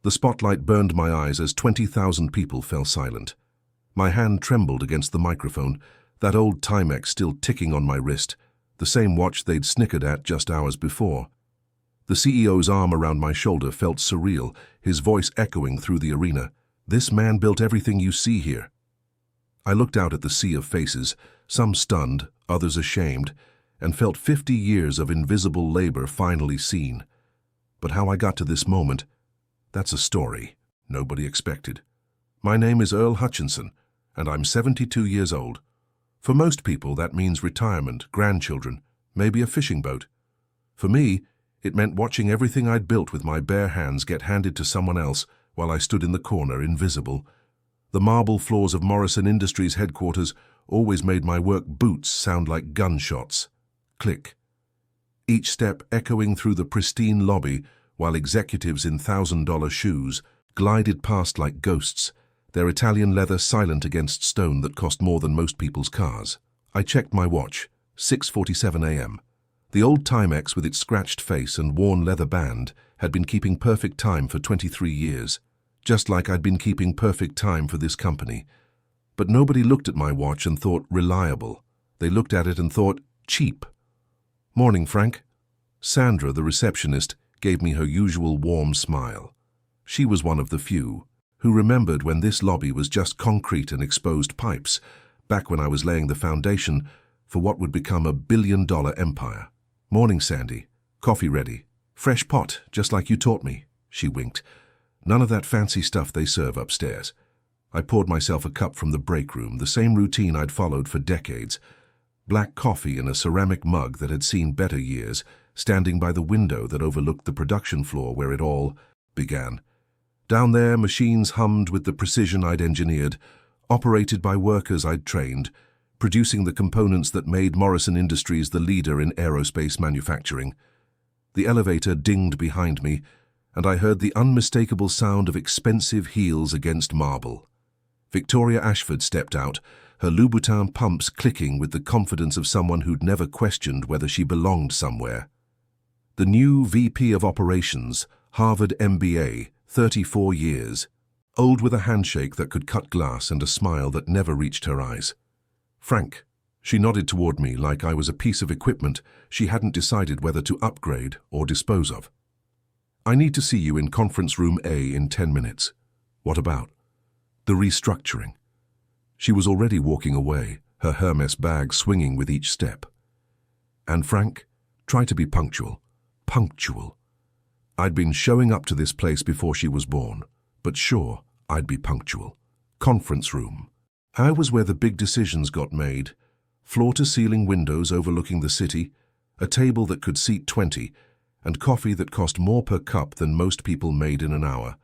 The spotlight burned my eyes as 20,000 people fell silent. My hand trembled against the microphone, that old Timex still ticking on my wrist, the same watch they'd snickered at just hours before. The CEO's arm around my shoulder felt surreal, his voice echoing through the arena. "This man built everything you see here." I looked out at the sea of faces, some stunned, others ashamed, and felt 50 years of invisible labor finally seen. But how I got to this moment, that's a story nobody expected. My name is Earl Hutchinson, and I'm 72 years old. For most people, that means retirement, grandchildren, maybe a fishing boat. For me, it meant watching everything I'd built with my bare hands get handed to someone else while I stood in the corner, invisible. The marble floors of Morrison Industries headquarters always made my work boots sound like gunshots. Click. Each step echoing through the pristine lobby while executives in $1,000 shoes glided past like ghosts, their Italian leather silent against stone that cost more than most people's cars. I checked my watch, 6:47 a.m. The old Timex with its scratched face and worn leather band had been keeping perfect time for 23 years, just like I'd been keeping perfect time for this company. But nobody looked at my watch and thought reliable. They looked at it and thought cheap. "Morning, Frank." Sandra, the receptionist, gave me her usual warm smile. She was one of the few who remembered when this lobby was just concrete and exposed pipes, back when I was laying the foundation for what would become a billion-dollar empire. "Morning, Sandy. Coffee ready. Fresh pot, just like you taught me," she winked. "None of that fancy stuff they serve upstairs." I poured myself a cup from the break room, the same routine I'd followed for decades. Black coffee in a ceramic mug that had seen better years, standing by the window that overlooked the production floor where it all began. Down there, machines hummed with the precision I'd engineered, operated by workers I'd trained, producing the components that made Morrison Industries the leader in aerospace manufacturing. The elevator dinged behind me, and I heard the unmistakable sound of expensive heels against marble. Victoria Ashford stepped out, her Louboutin pumps clicking with the confidence of someone who'd never questioned whether she belonged somewhere. The new VP of Operations, Harvard MBA, 34 years, old with a handshake that could cut glass and a smile that never reached her eyes. "Frank." She nodded toward me like I was a piece of equipment she hadn't decided whether to upgrade or dispose of. "I need to see you in conference room A in 10 minutes. "What about?" "The restructuring." She was already walking away, her Hermes bag swinging with each step. "And Frank, try to be punctual." Punctual. I'd been showing up to this place before she was born, but sure, I'd be punctual. Conference room. I was where the big decisions got made. Floor-to-ceiling windows overlooking the city, a table that could seat 20, and coffee that cost more per cup than most people made in an hour.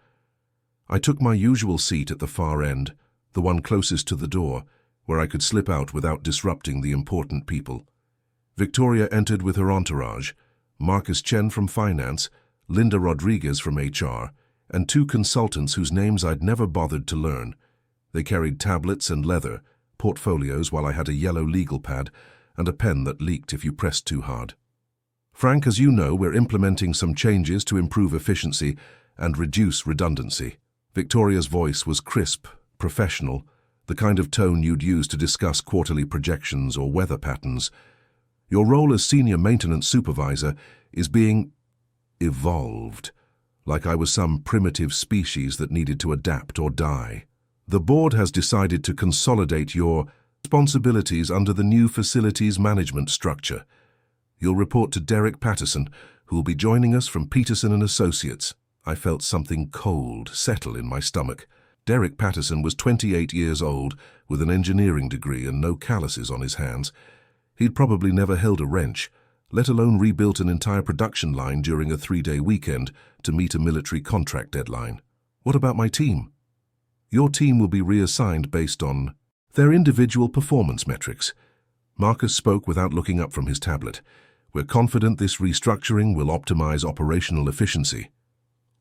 I took my usual seat at the far end, the one closest to the door, where I could slip out without disrupting the important people. Victoria entered with her entourage, Marcus Chen from finance, Linda Rodriguez from HR, and 2 consultants whose names I'd never bothered to learn. They carried tablets and leather, portfolios, while I had a yellow legal pad and a pen that leaked if you pressed too hard. "Frank, as you know, we're implementing some changes to improve efficiency and reduce redundancy." Victoria's voice was crisp, professional, the kind of tone you'd use to discuss quarterly projections or weather patterns. "Your role as senior maintenance supervisor is being evolved, like I was some primitive species that needed to adapt or die. The board has decided to consolidate your responsibilities under the new facilities management structure. You'll report to Derek Patterson, who will be joining us from Peterson & Associates." I felt something cold settle in my stomach. Derek Patterson was 28 years old, with an engineering degree and no calluses on his hands. He'd probably never held a wrench, let alone rebuilt an entire production line during a 3-day weekend to meet a military contract deadline. "What about my team?" "Your team will be reassigned based on their individual performance metrics." Marcus spoke without looking up from his tablet. "We're confident this restructuring will optimize operational efficiency."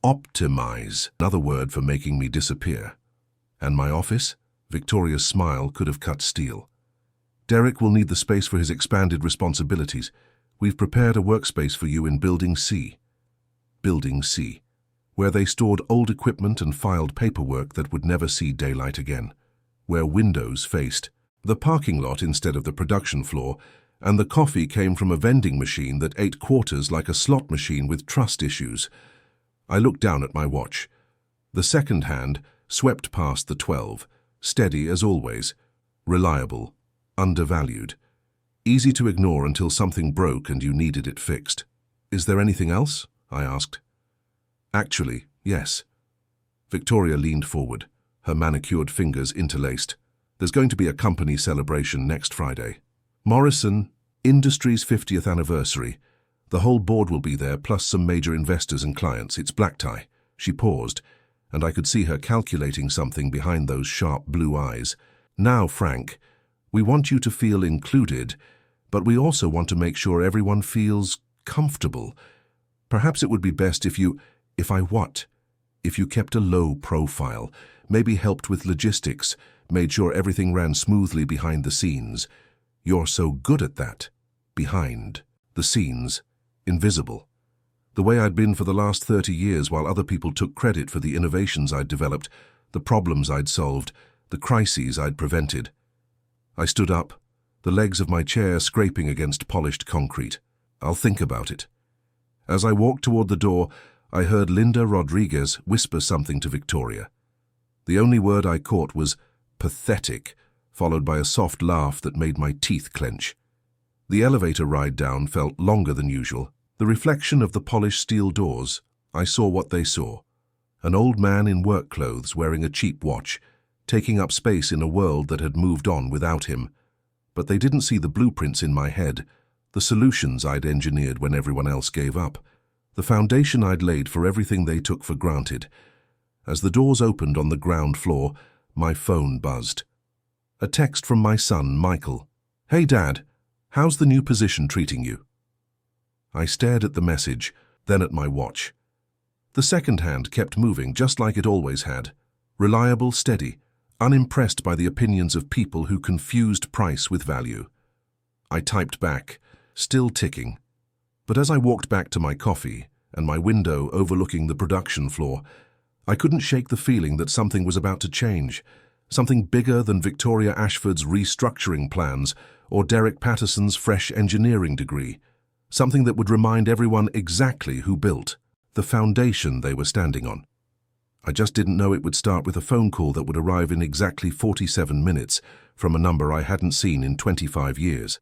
Optimize, another word for making me disappear. "And my office?" Victoria's smile could have cut steel. "Derek will need the space for his expanded responsibilities. We've prepared a workspace for you in Building C." Building C. where they stored old equipment and filed paperwork that would never see daylight again, where windows faced the parking lot instead of the production floor, and the coffee came from a vending machine that ate quarters like a slot machine with trust issues. I looked down at my watch. The second hand swept past the 12, steady as always, reliable, undervalued, easy to ignore until something broke and you needed it fixed. "Is there anything else?" I asked. "Actually, yes." Victoria leaned forward, her manicured fingers interlaced. "There's going to be a company celebration next Friday. Morrison Industries' 50th anniversary. The whole board will be there, plus some major investors and clients. It's black tie." She paused, and I could see her calculating something behind those sharp blue eyes. "Now, Frank, we want you to feel included, but we also want to make sure everyone feels comfortable. Perhaps it would be best if you kept a low profile, maybe helped with logistics, made sure everything ran smoothly behind the scenes. You're so good at that. Behind the scenes, invisible. The way I'd been for the last 30 years while other people took credit for the innovations I'd developed, the problems I'd solved, the crises I'd prevented." I stood up, the legs of my chair scraping against polished concrete. "I'll think about it." As I walked toward the door, I heard Linda Rodriguez whisper something to Victoria. The only word I caught was pathetic, followed by a soft laugh that made my teeth clench. The elevator ride down felt longer than usual. The reflection of the polished steel doors, I saw what they saw. An old man in work clothes wearing a cheap watch, taking up space in a world that had moved on without him. But they didn't see the blueprints in my head, the solutions I'd engineered when everyone else gave up, the foundation I'd laid for everything they took for granted. As the doors opened on the ground floor, my phone buzzed. A text from my son, Michael. "Hey, Dad, how's the new position treating you?" I stared at the message, then at my watch. The second hand kept moving just like it always had. Reliable, steady, unimpressed by the opinions of people who confused price with value. I typed back, still ticking. But as I walked back to my coffee and my window overlooking the production floor, I couldn't shake the feeling that something was about to change, something bigger than Victoria Ashford's restructuring plans or Derek Patterson's fresh engineering degree, something that would remind everyone exactly who built the foundation they were standing on. I just didn't know it would start with a phone call that would arrive in exactly 47 minutes from a number I hadn't seen in 25 years.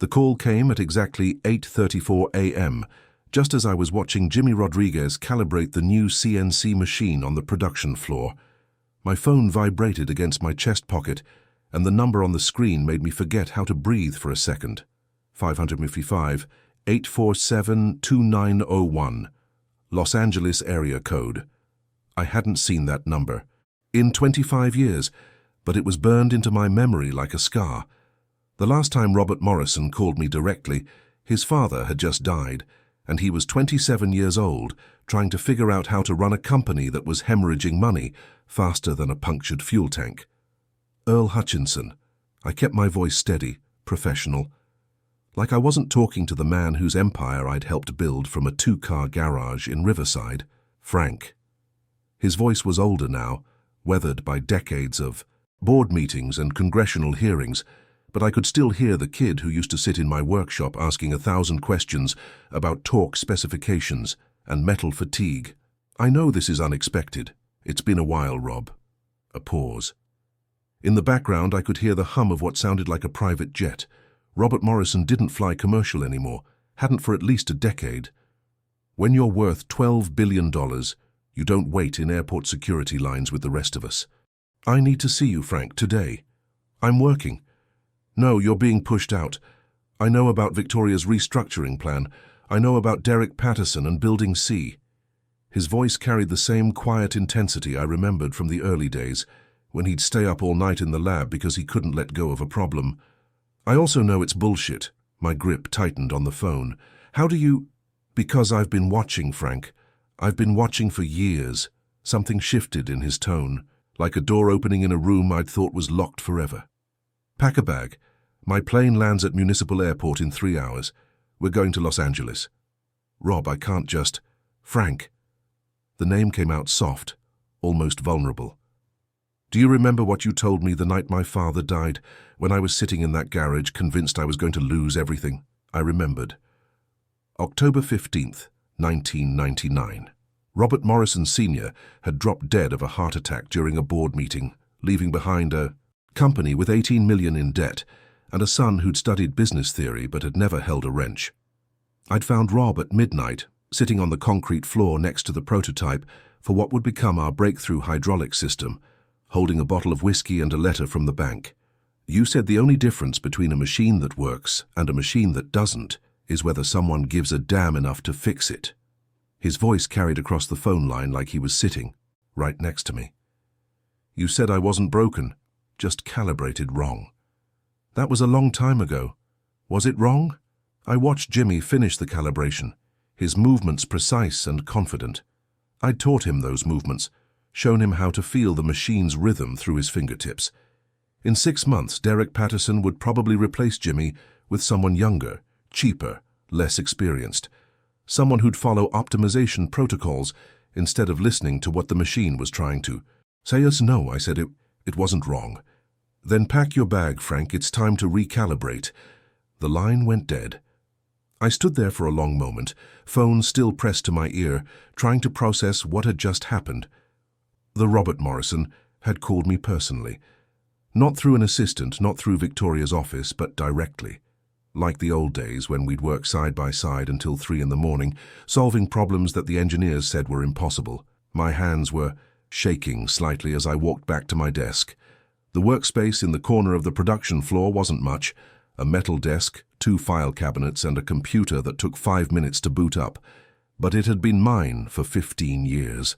The call came at exactly 8:34 a.m., just as I was watching Jimmy Rodriguez calibrate the new CNC machine on the production floor. My phone vibrated against my chest pocket, and the number on the screen made me forget how to breathe for a second. 555 847 2901, Los Angeles area code. I hadn't seen that number in 25 years, but it was burned into my memory like a scar. The last time Robert Morrison called me directly, his father had just died, and he was 27 years old, trying to figure out how to run a company that was hemorrhaging money faster than a punctured fuel tank. Earl Hutchinson. I kept my voice steady, professional. Like I wasn't talking to the man whose empire I'd helped build from a 2-car garage in Riverside. Frank. His voice was older now, weathered by decades of board meetings and congressional hearings, but I could still hear the kid who used to sit in my workshop asking 1,000 questions about torque specifications and metal fatigue. "I know this is unexpected. It's been a while, Rob." A pause. In the background, I could hear the hum of what sounded like a private jet. Robert Morrison didn't fly commercial anymore, hadn't for at least a decade. When you're worth $12 billion, you don't wait in airport security lines with the rest of us. "I need to see you, Frank, today. I'm working." "No, you're being pushed out. I know about Victoria's restructuring plan. I know about Derek Patterson and Building C." His voice carried the same quiet intensity I remembered from the early days, when he'd stay up all night in the lab because he couldn't let go of a problem. "I also know it's bullshit." My grip tightened on the phone. "How do you—" "Because I've been watching, Frank. I've been watching for years." Something shifted in his tone, like a door opening in a room I'd thought was locked forever. "Pack a bag. My plane lands at Municipal Airport in 3 hours. We're going to Los Angeles." "Rob, I can't just—" "Frank." The The name came out soft, almost vulnerable. Do you remember what you told me the night my father died, when I was sitting in that garage convinced I was going to lose everything? I remembered. October 15th, 1999. Robert Morrison Sr. had dropped dead of a heart attack during a board meeting, leaving behind a company with $18 million in debt and a son who'd studied business theory but had never held a wrench. I'd found Rob at midnight, sitting on the concrete floor next to the prototype for what would become our breakthrough hydraulic system, holding a bottle of whiskey and a letter from the bank. You said the only difference between a machine that works and a machine that doesn't is whether someone gives a damn enough to fix it. His voice carried across the phone line like he was sitting right next to me. You said I wasn't broken, just calibrated wrong. That was a long time ago. Was it wrong? I watched Jimmy finish the calibration, his movements precise and confident. I'd taught him those movements, shown him how to feel the machine's rhythm through his fingertips. In 6 months, Derek Patterson would probably replace Jimmy with someone younger, cheaper, less experienced. Someone who'd follow optimization protocols instead of listening to what the machine was trying to. Say us no, I said. It wasn't wrong. Then pack your bag, Frank. It's time to recalibrate. The line went dead. I stood there for a long moment, phone still pressed to my ear, trying to process what had just happened. The Robert Morrison had called me personally. Not through an assistant, not through Victoria's office, but directly. Like the old days when we'd work side by side until 3 in the morning, solving problems that the engineers said were impossible. My hands were shaking slightly as I walked back to my desk. The workspace in the corner of the production floor wasn't much. A metal desk, 2 file cabinets, and a computer that took 5 minutes to boot up. But it had been mine for 15 years.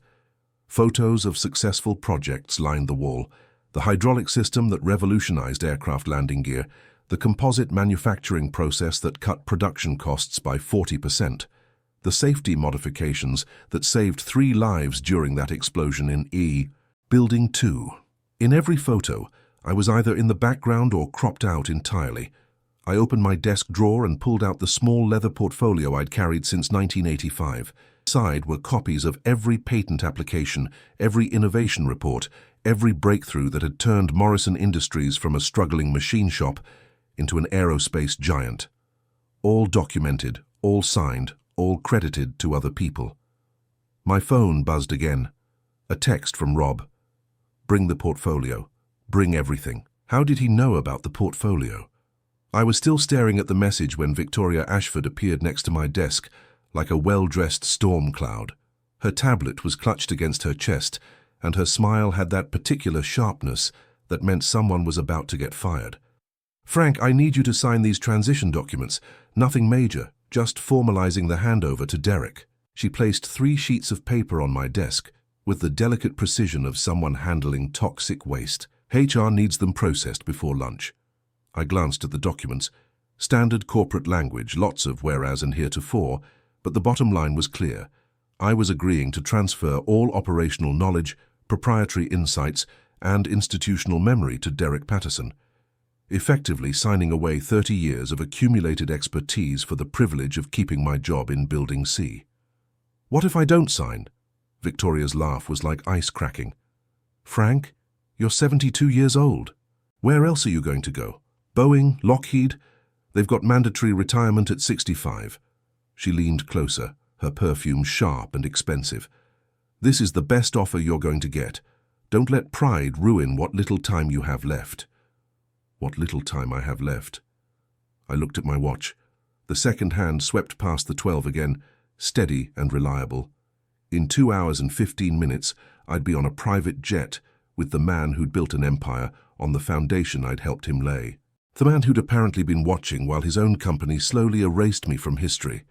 Photos of successful projects lined the wall. The hydraulic system that revolutionized aircraft landing gear, the composite manufacturing process that cut production costs by 40%, the safety modifications that saved 3 lives during that explosion in Building 2. In every photo, I was either in the background or cropped out entirely. I opened my desk drawer and pulled out the small leather portfolio I'd carried since 1985. Inside were copies of every patent application, every innovation report, every breakthrough that had turned Morrison Industries from a struggling machine shop into an aerospace giant. All documented, all signed, all credited to other people. My phone buzzed again. A text from Rob. Bring the portfolio. Bring everything. How did he know about the portfolio? I was still staring at the message when Victoria Ashford appeared next to my desk, like a well-dressed storm cloud. Her tablet was clutched against her chest, and her smile had that particular sharpness that meant someone was about to get fired. Frank, I need you to sign these transition documents. Nothing major, just formalizing the handover to Derek. She placed 3 sheets of paper on my desk, with the delicate precision of someone handling toxic waste. HR needs them processed before lunch. I glanced at the documents. Standard corporate language, lots of whereas and heretofore, but the bottom line was clear. I was agreeing to transfer all operational knowledge, proprietary insights, and institutional memory to Derek Patterson, effectively signing away 30 years of accumulated expertise for the privilege of keeping my job in Building C. What if I don't sign? Victoria's laugh was like ice cracking. Frank, you're 72 years old. Where else are you going to go? Boeing, Lockheed? They've got mandatory retirement at 65. She leaned closer, her perfume sharp and expensive. This is the best offer you're going to get. Don't let pride ruin what little time you have left. What little time I have left. I looked at my watch. The second hand swept past the 12 again, steady and reliable. In 2 hours and 15 minutes, I'd be on a private jet with the man who'd built an empire on the foundation I'd helped him lay. The man who'd apparently been watching while his own company slowly erased me from history.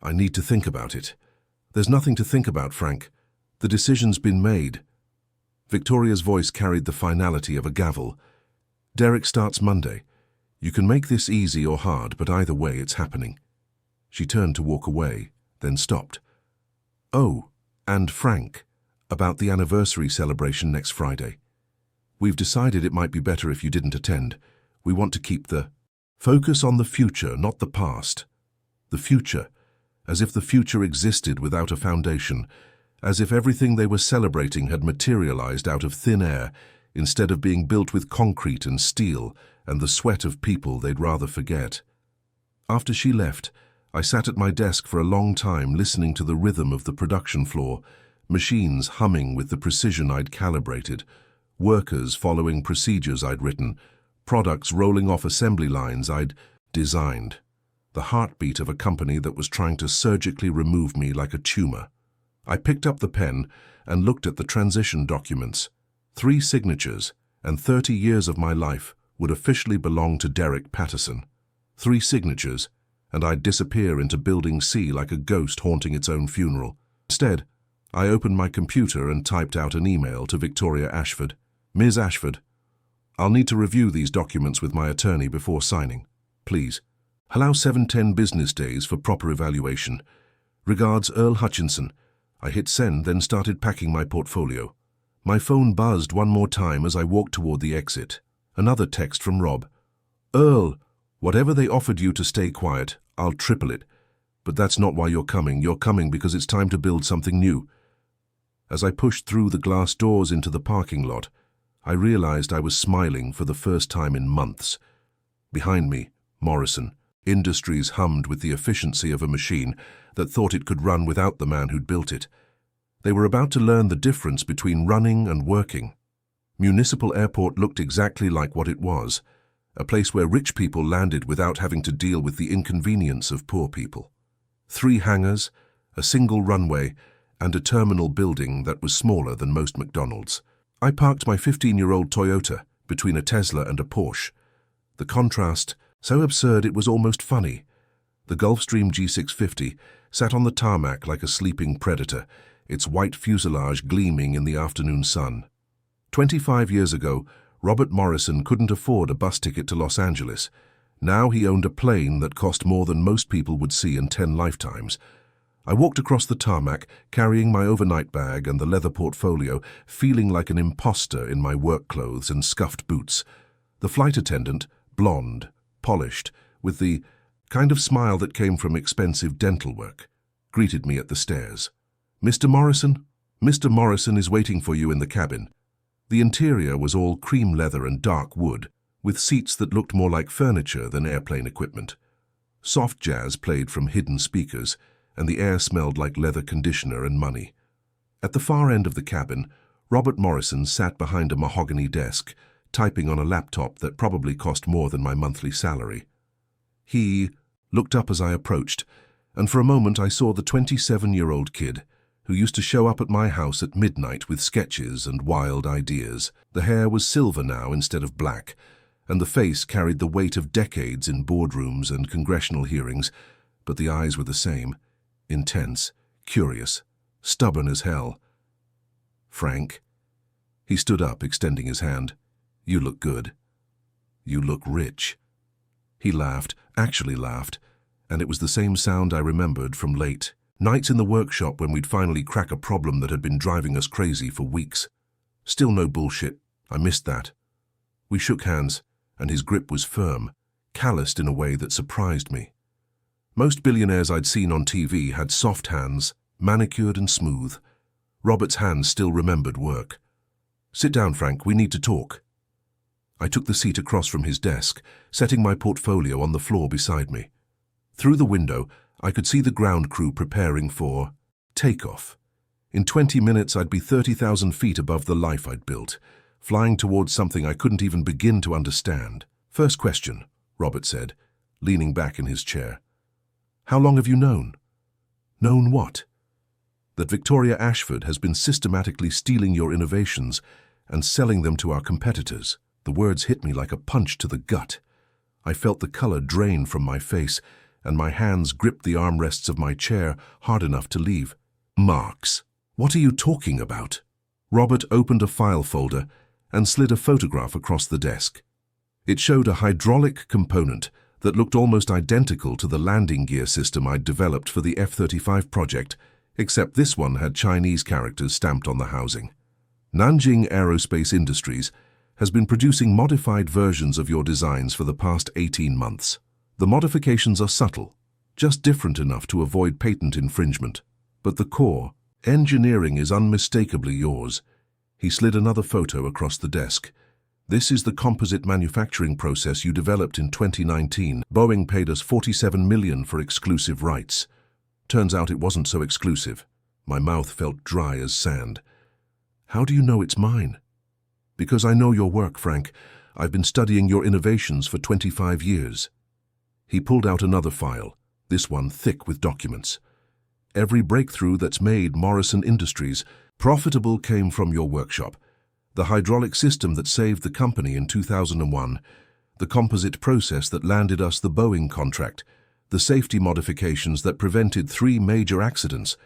I need to think about it. There's nothing to think about, Frank. The decision's been made. Victoria's voice carried the finality of a gavel. Derek starts Monday. You can make this easy or hard, but either way it's happening. She turned to walk away, then stopped. Oh, and Frank, about the anniversary celebration next Friday. We've decided it might be better if you didn't attend. We want to keep the focus on the future, not the past. The future, as if the future existed without a foundation, as if everything they were celebrating had materialized out of thin air instead of being built with concrete and steel and the sweat of people they'd rather forget. After she left, I sat at my desk for a long time listening to the rhythm of the production floor, machines humming with the precision I'd calibrated, workers following procedures I'd written, products rolling off assembly lines I'd designed. The heartbeat of a company that was trying to surgically remove me like a tumor. I picked up the pen and looked at the transition documents. 3 signatures and 30 years of my life would officially belong to Derek Patterson. 3 signatures, and I'd disappear into Building C like a ghost haunting its own funeral. Instead, I opened my computer and typed out an email to Victoria Ashford. Ms. Ashford, I'll need to review these documents with my attorney before signing. Please, allow 7-10 business days for proper evaluation. Regards, Earl Hutchinson. I hit send, then started packing my portfolio. My phone buzzed one more time as I walked toward the exit. Another text from Rob. Earl, whatever they offered you to stay quiet, I'll triple it. But that's not why you're coming. You're coming because it's time to build something new. As I pushed through the glass doors into the parking lot, I realized I was smiling for the first time in months. Behind me, Morrison. Industries hummed with the efficiency of a machine that thought it could run without the man who'd built it. They were about to learn the difference between running and working. Municipal Airport looked exactly like what it was, a place where rich people landed without having to deal with the inconvenience of poor people. 3 hangars, a single runway, and a terminal building that was smaller than most McDonald's. I parked my 15-year-old Toyota between a Tesla and a Porsche. The contrast, so absurd it was almost funny. The Gulfstream G650 sat on the tarmac like a sleeping predator, its white fuselage gleaming in the afternoon sun. 25 years ago, Robert Morrison couldn't afford a bus ticket to Los Angeles. Now he owned a plane that cost more than most people would see in 10 lifetimes. I walked across the tarmac, carrying my overnight bag and the leather portfolio, feeling like an imposter in my work clothes and scuffed boots. The flight attendant, blonde, polished, with the kind of smile that came from expensive dental work, greeted me at the stairs. Mr. Morrison? Mr. Morrison is waiting for you in the cabin. The interior was all cream leather and dark wood, with seats that looked more like furniture than airplane equipment. Soft jazz played from hidden speakers, and the air smelled like leather conditioner and money. At the far end of the cabin, Robert Morrison sat behind a mahogany desk, typing on a laptop that probably cost more than my monthly salary. He looked up as I approached, and for a moment I saw the 27-year-old kid who used to show up at my house at midnight with sketches and wild ideas. The hair was silver now instead of black, and the face carried the weight of decades in boardrooms and congressional hearings, but the eyes were the same, intense, curious, stubborn as hell. Frank. He stood up, extending his hand. You look good. You look rich. He laughed, actually laughed, and it was the same sound I remembered from late nights in the workshop when we'd finally crack a problem that had been driving us crazy for weeks. Still no bullshit. I missed that. We shook hands, and his grip was firm, calloused in a way that surprised me. Most billionaires I'd seen on TV had soft hands, manicured and smooth. Robert's hands still remembered work. Sit down, Frank, we need to talk. I took the seat across from his desk, setting my portfolio on the floor beside me. Through the window, I could see the ground crew preparing for takeoff. In 20 minutes, I'd be 30,000 feet above the life I'd built, flying towards something I couldn't even begin to understand. First question, Robert said, leaning back in his chair. How long have you known? Known what? That Victoria Ashford has been systematically stealing your innovations and selling them to our competitors. The words hit me like a punch to the gut. I felt the color drain from my face, and my hands gripped the armrests of my chair hard enough to leave. Marks. What are you talking about? Robert opened a file folder and slid a photograph across the desk. It showed a hydraulic component that looked almost identical to the landing gear system I'd developed for the F-35 project, except this one had Chinese characters stamped on the housing. Nanjing Aerospace Industries has been producing modified versions of your designs for the past 18 months. The modifications are subtle, just different enough to avoid patent infringement, but the core Engineering is unmistakably yours. He slid another photo across the desk. This is the composite manufacturing process you developed in 2019. Boeing paid us $47 million for exclusive rights. Turns out it wasn't so exclusive. My mouth felt dry as sand. How do you know it's mine? Because I know your work, Frank. I've been studying your innovations for 25 years. He pulled out another file, this one thick with documents. Every breakthrough that's made Morrison Industries profitable came from your workshop. The hydraulic system that saved the company in 2001, the composite process that landed us the Boeing contract, the safety modifications that prevented 3 major accidents,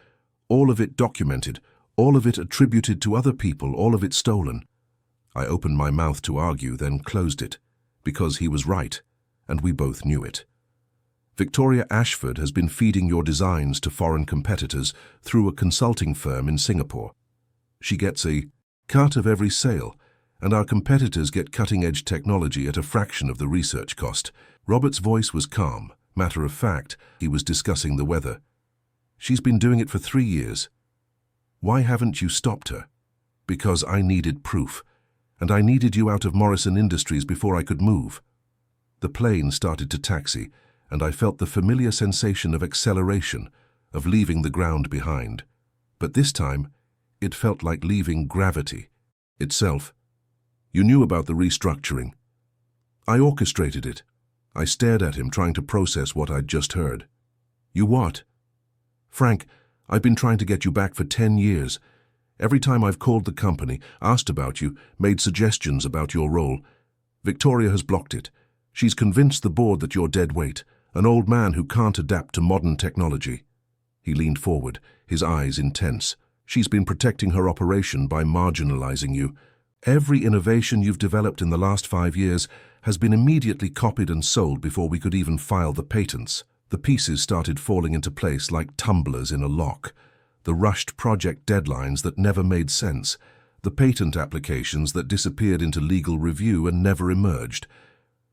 all of it documented, all of it attributed to other people, all of it stolen. I opened my mouth to argue, then closed it, because he was right, and we both knew it. Victoria Ashford has been feeding your designs to foreign competitors through a consulting firm in Singapore. She gets a cut of every sale, and our competitors get cutting-edge technology at a fraction of the research cost. Robert's voice was calm, matter of fact. He was discussing the weather. She's been doing it for 3 years. Why haven't you stopped her? Because I needed proof, and I needed you out of Morrison Industries before I could move. The plane started to taxi, and I felt the familiar sensation of acceleration, of leaving the ground behind. But this time, it felt like leaving gravity itself. You knew about the restructuring. I orchestrated it. I stared at him, trying to process what I'd just heard. You what? Frank, I've been trying to get you back for 10 years. Every time I've called the company, asked about you, made suggestions about your role, Victoria has blocked it. She's convinced the board that you're dead weight, an old man who can't adapt to modern technology. He leaned forward, his eyes intense. She's been protecting her operation by marginalizing you. Every innovation you've developed in the last 5 years has been immediately copied and sold before we could even file the patents. The pieces started falling into place like tumblers in a lock. The rushed project deadlines that never made sense. The patent applications that disappeared into legal review and never emerged.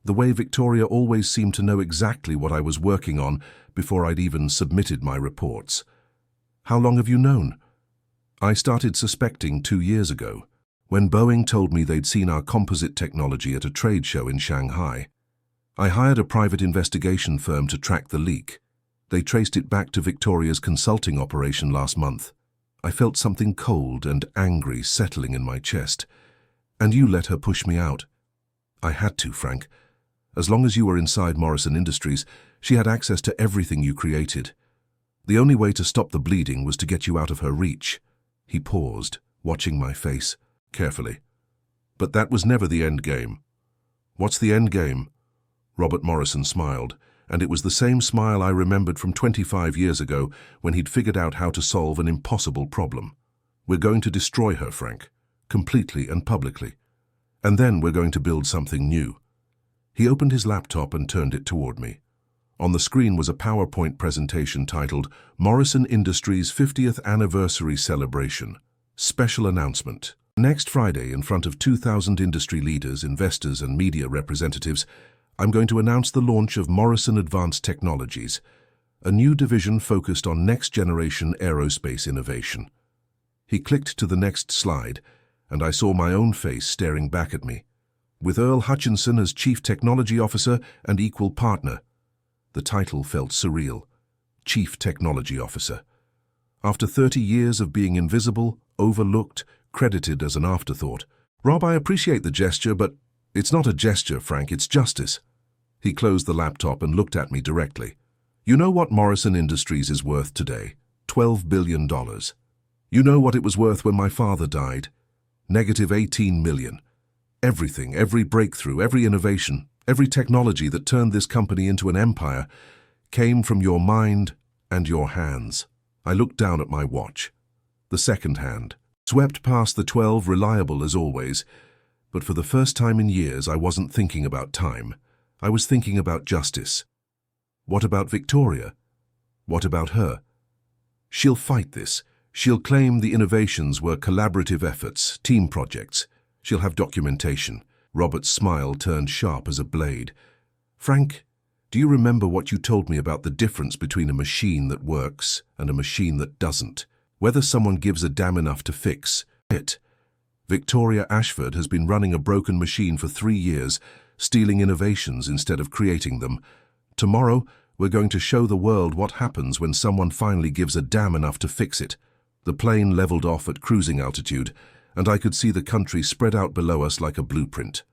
The way Victoria always seemed to know exactly what I was working on before I'd even submitted my reports. How long have you known? I started suspecting 2 years ago, when Boeing told me they'd seen our composite technology at a trade show in Shanghai. I hired a private investigation firm to track the leak. They traced it back to Victoria's consulting operation last month. I felt something cold and angry settling in my chest. And you let her push me out. I had to, Frank. As long as you were inside Morrison Industries, she had access to everything you created. The only way to stop the bleeding was to get you out of her reach. He paused, watching my face, carefully. But that was never the end game. What's the end game? Robert Morrison smiled, and it was the same smile I remembered from 25 years ago when he'd figured out how to solve an impossible problem. We're going to destroy her, Frank, completely and publicly. And then we're going to build something new. He opened his laptop and turned it toward me. On the screen was a PowerPoint presentation titled Morrison Industries 50th Anniversary Celebration. Special announcement. Next Friday, in front of 2,000 industry leaders, investors, and media representatives, I'm going to announce the launch of Morrison Advanced Technologies, a new division focused on next-generation aerospace innovation. He clicked to the next slide, and I saw my own face staring back at me, with Earl Hutchinson as Chief Technology Officer and equal partner. The title felt surreal. Chief Technology Officer. After 30 years of being invisible, overlooked, credited as an afterthought. Rob, I appreciate the gesture, but it's not a gesture, Frank, it's justice. He closed the laptop and looked at me directly. You know what Morrison Industries is worth today? $12 billion. You know what it was worth when my father died? Negative 18 million. Everything, every breakthrough, every innovation, every technology that turned this company into an empire came from your mind and your hands. I looked down at my watch. The second hand, swept past the 12, reliable as always. But for the first time in years, I wasn't thinking about time. I was thinking about justice. What about Victoria? What about her? She'll fight this. She'll claim the innovations were collaborative efforts, team projects. She'll have documentation. Robert's smile turned sharp as a blade. Frank, do you remember what you told me about the difference between a machine that works and a machine that doesn't? whether someone gives a damn enough to fix it. Victoria Ashford has been running a broken machine for 3 years, stealing innovations instead of creating them. Tomorrow, we're going to show the world what happens when someone finally gives a damn enough to fix it. The plane leveled off at cruising altitude, and I could see the country spread out below us like a blueprint.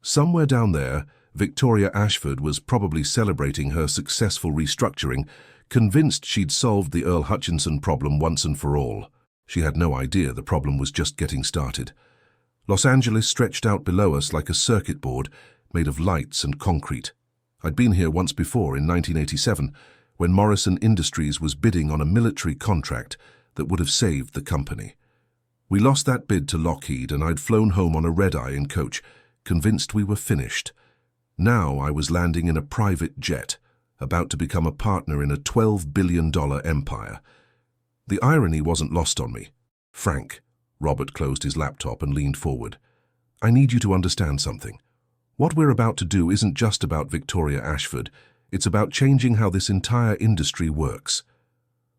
Somewhere down there, Victoria Ashford was probably celebrating her successful restructuring, convinced she'd solved the Earl Hutchinson problem once and for all. She had no idea the problem was just getting started. Los Angeles stretched out below us like a circuit board made of lights and concrete. I'd been here once before in 1987, when Morrison Industries was bidding on a military contract that would have saved the company. We lost that bid to Lockheed, and I'd flown home on a red-eye in coach, convinced we were finished. Now I was landing in a private jet, about to become a partner in a $12 billion empire. The irony wasn't lost on me. "Frank," Robert closed his laptop and leaned forward, "I need you to understand something. What we're about to do isn't just about Victoria Ashford, it's about changing how this entire industry works."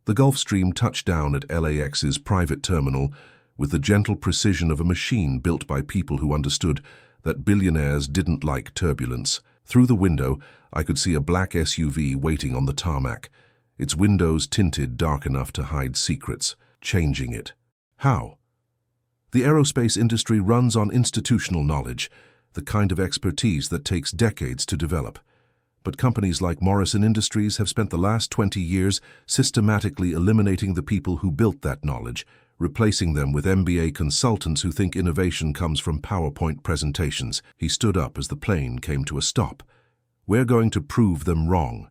The Gulfstream touched down at LAX's private terminal with the gentle precision of a machine built by people who understood that billionaires didn't like turbulence. Through the window, I could see a black SUV waiting on the tarmac, its windows tinted dark enough to hide secrets, changing it. How? The aerospace industry runs on institutional knowledge, the kind of expertise that takes decades to develop. But companies like Morrison Industries have spent the last 20 years systematically eliminating the people who built that knowledge, replacing them with MBA consultants who think innovation comes from PowerPoint presentations. He stood up as the plane came to a stop. "We're going to prove them wrong."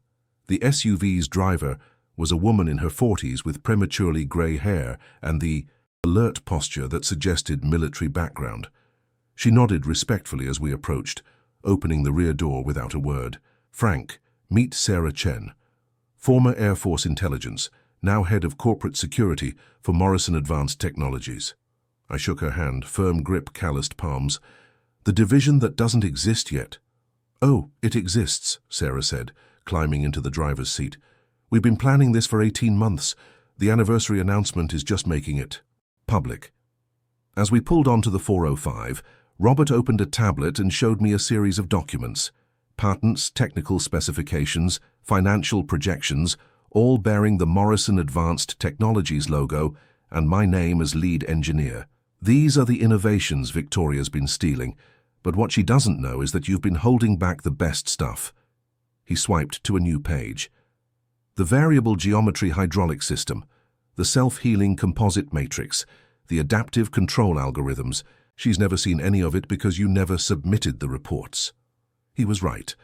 The SUV's driver was a woman in her 40s with prematurely grey hair and the alert posture that suggested military background. She nodded respectfully as we approached, opening the rear door without a word. "Frank, meet Sarah Chen, former Air Force Intelligence, now head of corporate security for Morrison Advanced Technologies." I shook her hand, firm grip, calloused palms. "The division that doesn't exist yet." "Oh, it exists," Sarah said, climbing into the driver's seat. "We've been planning this for 18 months. The anniversary announcement is just making it public." As we pulled onto the 405, Robert opened a tablet and showed me a series of documents. Patents, technical specifications, financial projections, all bearing the Morrison Advanced Technologies logo and my name as lead engineer. "These are the innovations Victoria's been stealing, but what she doesn't know is that you've been holding back the best stuff." He swiped to a new page. "The variable geometry hydraulic system, the self-healing composite matrix, the adaptive control algorithms. She's never seen any of it because you never submitted the reports." He was right.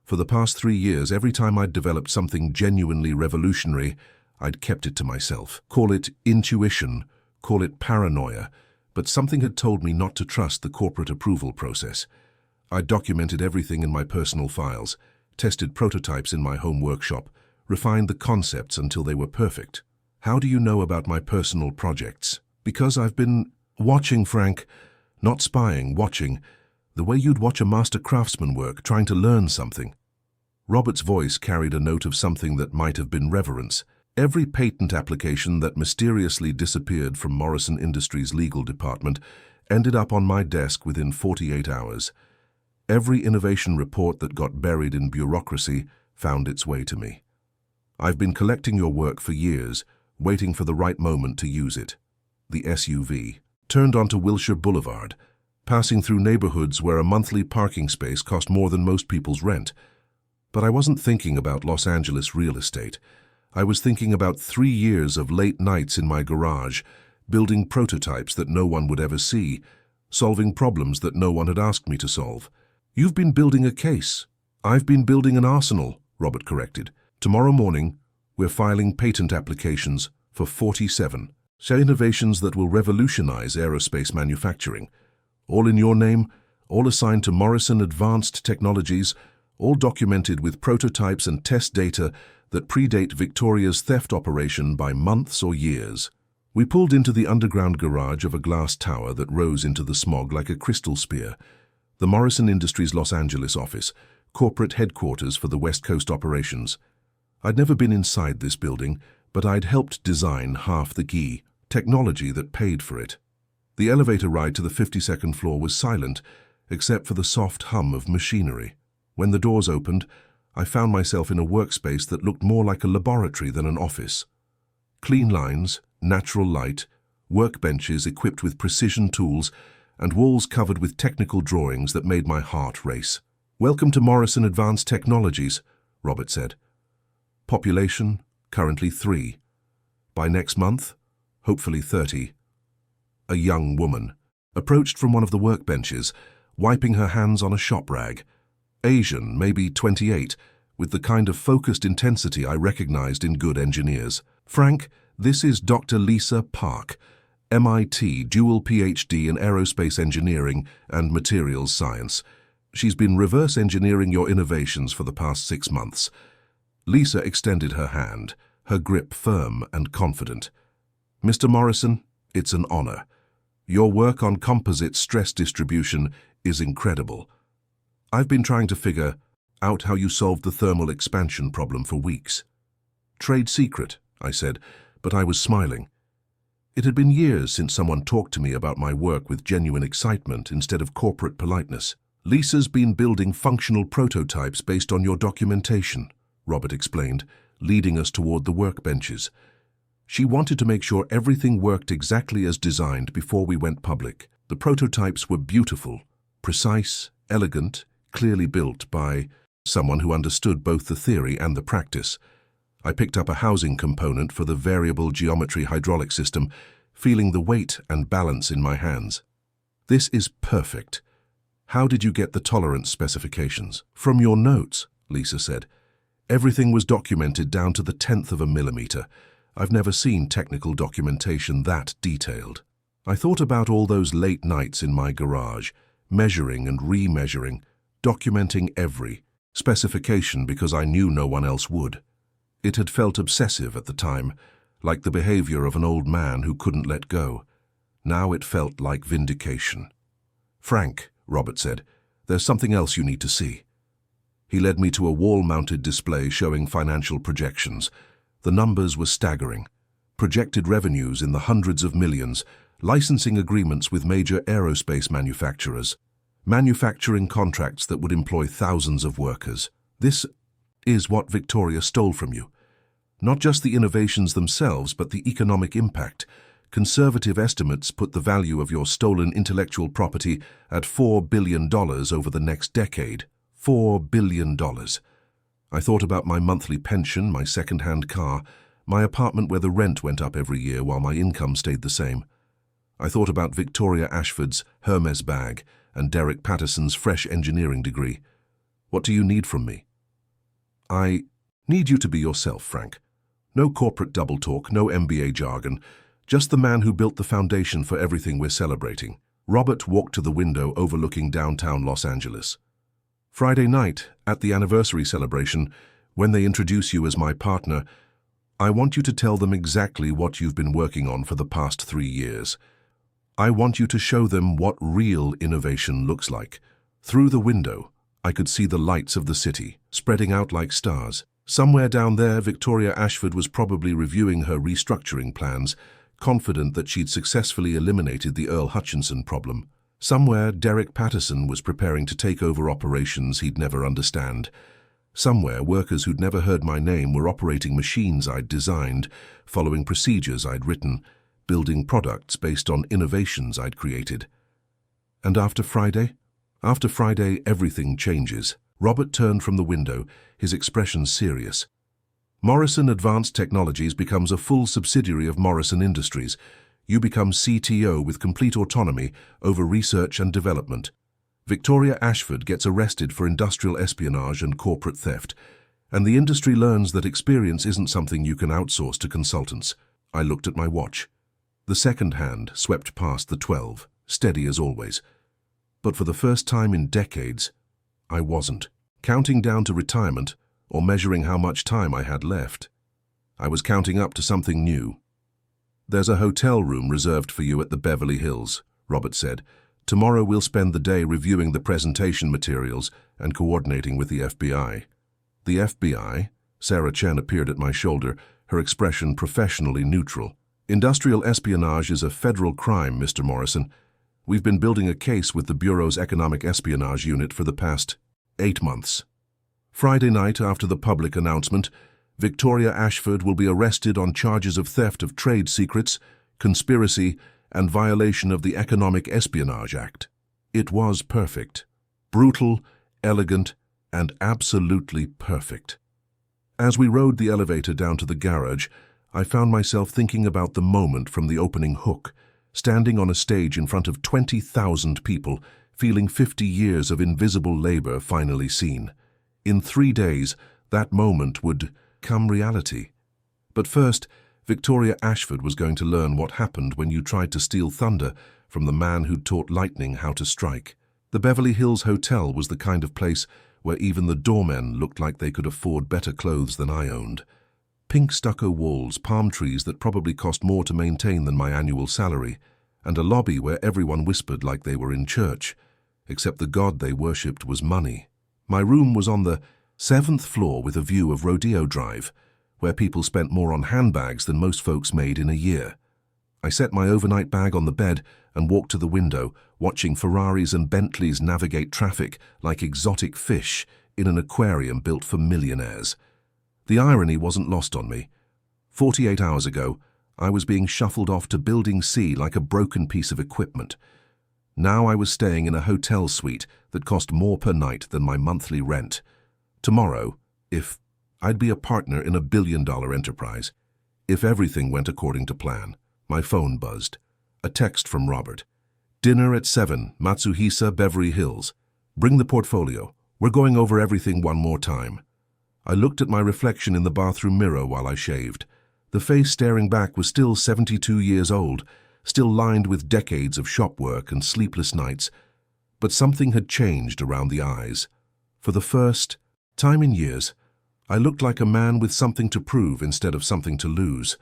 For the past 3 years, every time I'd developed something genuinely revolutionary, I'd kept it to myself. Call it intuition, call it paranoia, but something had told me not to trust the corporate approval process. I'd documented everything in my personal files, tested prototypes in my home workshop, refined the concepts until they were perfect. "How do you know about my personal projects?" "Because I've been watching, Frank. Not spying, watching. The way you'd watch a master craftsman work, trying to learn something." Robert's voice carried a note of something that might have been reverence. Every patent application that mysteriously disappeared from Morrison Industries' legal department ended up on my desk within 48 hours. Every innovation report that got buried in bureaucracy found its way to me. "I've been collecting your work for years, waiting for the right moment to use it." The SUV turned onto Wilshire Boulevard, passing through neighborhoods where a monthly parking space cost more than most people's rent. But I wasn't thinking about Los Angeles real estate. I was thinking about 3 years of late nights in my garage, building prototypes that no one would ever see, solving problems that no one had asked me to solve. "You've been building a case. I've been building an arsenal," Robert corrected. "Tomorrow morning, we're filing patent applications for 47 innovations that will revolutionize aerospace manufacturing. All in your name, all assigned to Morrison Advanced Technologies, all documented with prototypes and test data that predate Victoria's theft operation by months or years." We pulled into the underground garage of a glass tower that rose into the smog like a crystal spear. The Morrison Industries Los Angeles office, corporate headquarters for the West Coast operations. I'd never been inside this building, but I'd helped design half the key technology that paid for it. The elevator ride to the 52nd floor was silent, except for the soft hum of machinery. When the doors opened, I found myself in a workspace that looked more like a laboratory than an office. Clean lines, natural light, workbenches equipped with precision tools, and walls covered with technical drawings that made my heart race. "Welcome to Morrison Advanced Technologies," Robert said. "Population, currently 3. By next month, hopefully 30. A young woman approached from one of the workbenches, wiping her hands on a shop rag. Asian, maybe 28, with the kind of focused intensity I recognized in good engineers. "Frank, this is Dr. Lisa Park, MIT dual PhD in aerospace engineering and materials science. She's been reverse engineering your innovations for the past 6 months. Lisa extended her hand, her grip firm and confident. "Mr. Morrison, it's an honor. Your work on composite stress distribution is incredible. I've been trying to figure out how you solved the thermal expansion problem for weeks." "Trade secret," I said, but I was smiling. It had been years since someone talked to me about my work with genuine excitement instead of corporate politeness. "Lisa's been building functional prototypes based on your documentation," Robert explained, leading us toward the workbenches. "She wanted to make sure everything worked exactly as designed before we went public. The prototypes were beautiful, precise, elegant, clearly built by someone who understood both the theory and the practice. I picked up a housing component for the variable geometry hydraulic system, feeling the weight and balance in my hands. "This is perfect. How did you get the tolerance specifications?" "From your notes," Lisa said. "Everything was documented down to the 1/10 of a millimeter. I've never seen technical documentation that detailed." I thought about all those late nights in my garage, measuring and remeasuring, documenting every specification because I knew no one else would. It had felt obsessive at the time, like the behavior of an old man who couldn't let go. Now it felt like vindication. "Frank," Robert said, "there's something else you need to see." He led me to a wall-mounted display showing financial projections. The numbers were staggering. Projected revenues in the hundreds of millions, licensing agreements with major aerospace manufacturers, manufacturing contracts that would employ thousands of workers. "This is what Victoria stole from you. Not just the innovations themselves, but the economic impact. Conservative estimates put the value of your stolen intellectual property at $4 billion over the next decade. $4 billion. I thought about my monthly pension, my second-hand car, my apartment where the rent went up every year while my income stayed the same. I thought about Victoria Ashford's Hermes bag and Derek Patterson's fresh engineering degree. What do you need from me? "I need you to be yourself, Frank. No corporate double talk, no MBA jargon, just the man who built the foundation for everything we're celebrating." Robert walked to the window overlooking downtown Los Angeles. "Friday night, at the anniversary celebration, when they introduce you as my partner, I want you to tell them exactly what you've been working on for the past 3 years. I want you to show them what real innovation looks like." Through the window, I could see the lights of the city, spreading out like stars. Somewhere down there, Victoria Ashford was probably reviewing her restructuring plans, confident that she'd successfully eliminated the Earl Hutchinson problem. Somewhere, Derek Patterson was preparing to take over operations he'd never understand. Somewhere, workers who'd never heard my name were operating machines I'd designed, following procedures I'd written, building products based on innovations I'd created. And after Friday? After Friday, everything changes. Robert turned from the window, his expression serious. Morrison Advanced Technologies becomes a full subsidiary of Morrison Industries. You become CTO with complete autonomy over research and development. Victoria Ashford gets arrested for industrial espionage and corporate theft, and the industry learns that experience isn't something you can outsource to consultants. I looked at my watch. The second hand swept past the 12, steady as always. But for the first time in decades, I wasn't counting down to retirement or measuring how much time I had left. I was counting up to something new. "There's a hotel room reserved for you at the Beverly Hills," Robert said. "Tomorrow we'll spend the day reviewing the presentation materials and coordinating with the FBI." "The FBI?" Sarah Chen appeared at my shoulder, her expression professionally neutral. Industrial espionage is a federal crime, Mr. Morrison. We've been building a case with the Bureau's Economic Espionage Unit for the past 8 months. Friday night, after the public announcement, Victoria Ashford will be arrested on charges of theft of trade secrets, conspiracy, and violation of the Economic Espionage Act. It was perfect. Brutal, elegant, and absolutely perfect. As we rode the elevator down to the garage, I found myself thinking about the moment from the opening hook, standing on a stage in front of 20,000 people, feeling 50 years of invisible labor finally seen. In 3 days, that moment would become reality. But first, Victoria Ashford was going to learn what happened when you tried to steal thunder from the man who'd taught lightning how to strike. The Beverly Hills Hotel was the kind of place where even the doormen looked like they could afford better clothes than I owned. Pink stucco walls, palm trees that probably cost more to maintain than my annual salary, and a lobby where everyone whispered like they were in church, except the god they worshipped was money. My room was on the 7th floor with a view of Rodeo Drive, where people spent more on handbags than most folks made in a year. I set my overnight bag on the bed and walked to the window, watching Ferraris and Bentleys navigate traffic like exotic fish in an aquarium built for millionaires. The irony wasn't lost on me. 48 hours ago, I was being shuffled off to Building C like a broken piece of equipment. Now I was staying in a hotel suite that cost more per night than my monthly rent. Tomorrow, I'd be a partner in a billion-dollar enterprise. If everything went according to plan. My phone buzzed. A text from Robert. Dinner at 7, Matsuhisa, Beverly Hills. Bring the portfolio. We're going over everything one more time. I looked at my reflection in the bathroom mirror while I shaved. The face staring back was still 72 years old, still lined with decades of shop work and sleepless nights, but something had changed around the eyes. For the first time in years, I looked like a man with something to prove instead of something to lose.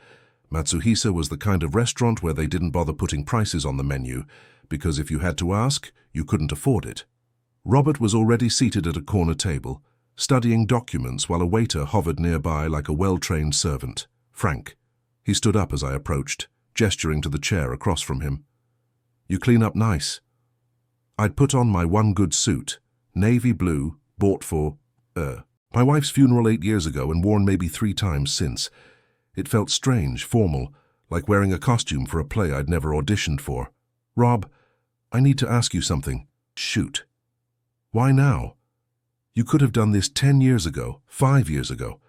Matsuhisa was the kind of restaurant where they didn't bother putting prices on the menu, because if you had to ask, you couldn't afford it. Robert was already seated at a corner table, studying documents while a waiter hovered nearby like a well-trained servant. Frank. He stood up as I approached, gesturing to the chair across from him. You clean up nice. I'd put on my one good suit, navy blue, bought for, my wife's funeral 8 years ago and worn maybe 3 times since. It felt strange, formal, like wearing a costume for a play I'd never auditioned for. Rob, I need to ask you something. Shoot. Why now? You could have done this 10 years ago, 5 years ago.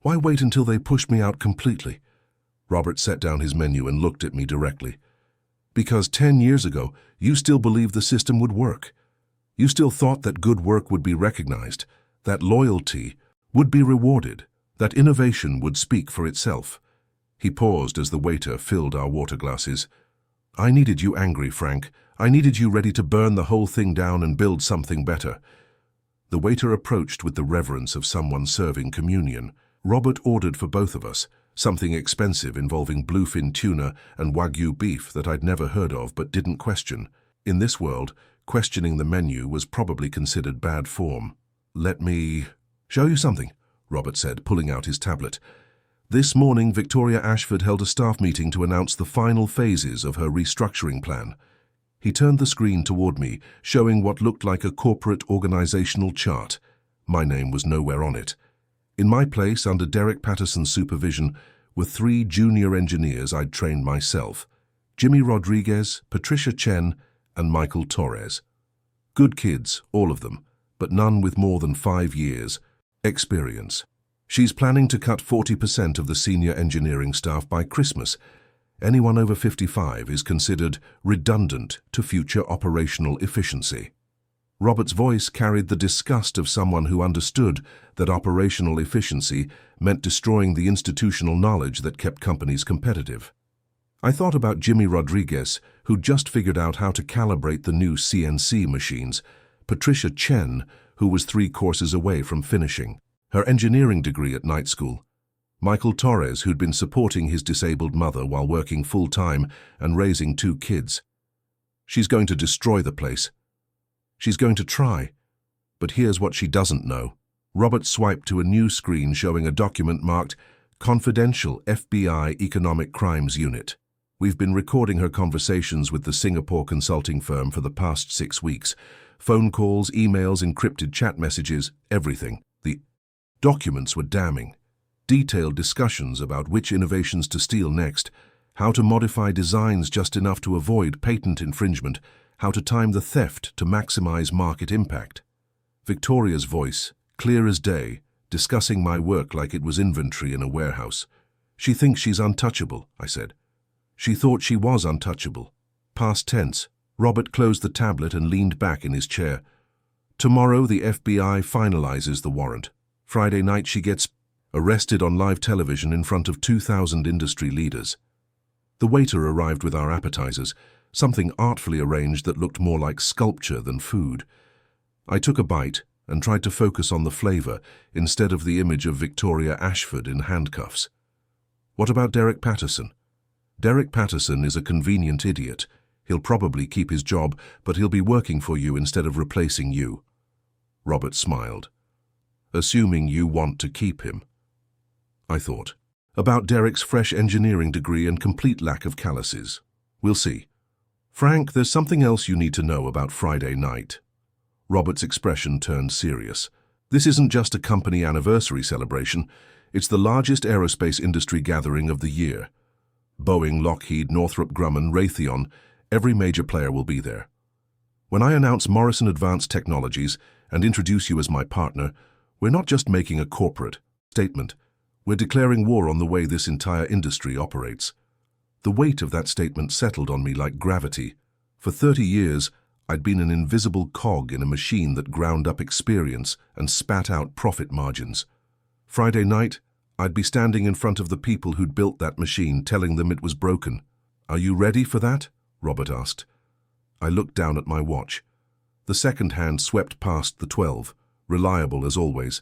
Why wait until they pushed me out completely? Robert set down his menu and looked at me directly. Because 10 years ago, you still believed the system would work. You still thought that good work would be recognized, that loyalty would be rewarded, that innovation would speak for itself. He paused as the waiter filled our water glasses. I needed you angry, Frank. I needed you ready to burn the whole thing down and build something better. The waiter approached with the reverence of someone serving communion. Robert ordered for both of us, something expensive involving bluefin tuna and Wagyu beef that I'd never heard of but didn't question. In this world, questioning the menu was probably considered bad form. Let me show you something, Robert said, pulling out his tablet. This morning, Victoria Ashford held a staff meeting to announce the final phases of her restructuring plan. He turned the screen toward me, showing what looked like a corporate organizational chart. My name was nowhere on it. In my place, under Derek Patterson's supervision, were 3 junior engineers I'd trained myself: Jimmy Rodriguez, Patricia Chen, and Michael Torres. Good kids, all of them, but none with more than 5 years experience. She's planning to cut 40% of the senior engineering staff by Christmas. Anyone over 55 is considered redundant to future operational efficiency. Robert's voice carried the disgust of someone who understood that operational efficiency meant destroying the institutional knowledge that kept companies competitive. I thought about Jimmy Rodriguez, who'd just figured out how to calibrate the new CNC machines, Patricia Chen, who was 3 courses away from finishing her engineering degree at night school, Michael Torres, who'd been supporting his disabled mother while working full-time and raising 2 kids. She's going to destroy the place. She's going to try. But here's what she doesn't know. Robert swiped to a new screen showing a document marked Confidential FBI Economic Crimes Unit. We've been recording her conversations with the Singapore consulting firm for the past 6 weeks. Phone calls, emails, encrypted chat messages, everything. The documents were damning. Detailed discussions about which innovations to steal next, how to modify designs just enough to avoid patent infringement, how to time the theft to maximize market impact. Victoria's voice, clear as day, discussing my work like it was inventory in a warehouse. She thinks she's untouchable, I said. She thought she was untouchable. Past tense. Robert closed the tablet and leaned back in his chair. Tomorrow the FBI finalizes the warrant. Friday night she gets arrested on live television in front of 2,000 industry leaders. The waiter arrived with our appetizers, something artfully arranged that looked more like sculpture than food. I took a bite and tried to focus on the flavor instead of the image of Victoria Ashford in handcuffs. What about Derek Patterson? Derek Patterson is a convenient idiot. He'll probably keep his job, but he'll be working for you instead of replacing you. Robert smiled. Assuming you want to keep him. I thought. About Derek's fresh engineering degree and complete lack of calluses. We'll see. Frank, there's something else you need to know about Friday night. Robert's expression turned serious. This isn't just a company anniversary celebration. It's the largest aerospace industry gathering of the year. Boeing, Lockheed, Northrop Grumman, Raytheon, every major player will be there. When I announce Morrison Advanced Technologies and introduce you as my partner, we're not just making a corporate statement. We're declaring war on the way this entire industry operates. The weight of that statement settled on me like gravity. For 30 years, I'd been an invisible cog in a machine that ground up experience and spat out profit margins. Friday night, I'd be standing in front of the people who'd built that machine, telling them it was broken. Are you ready for that? Robert asked. I looked down at my watch. The second hand swept past the 12, reliable as always.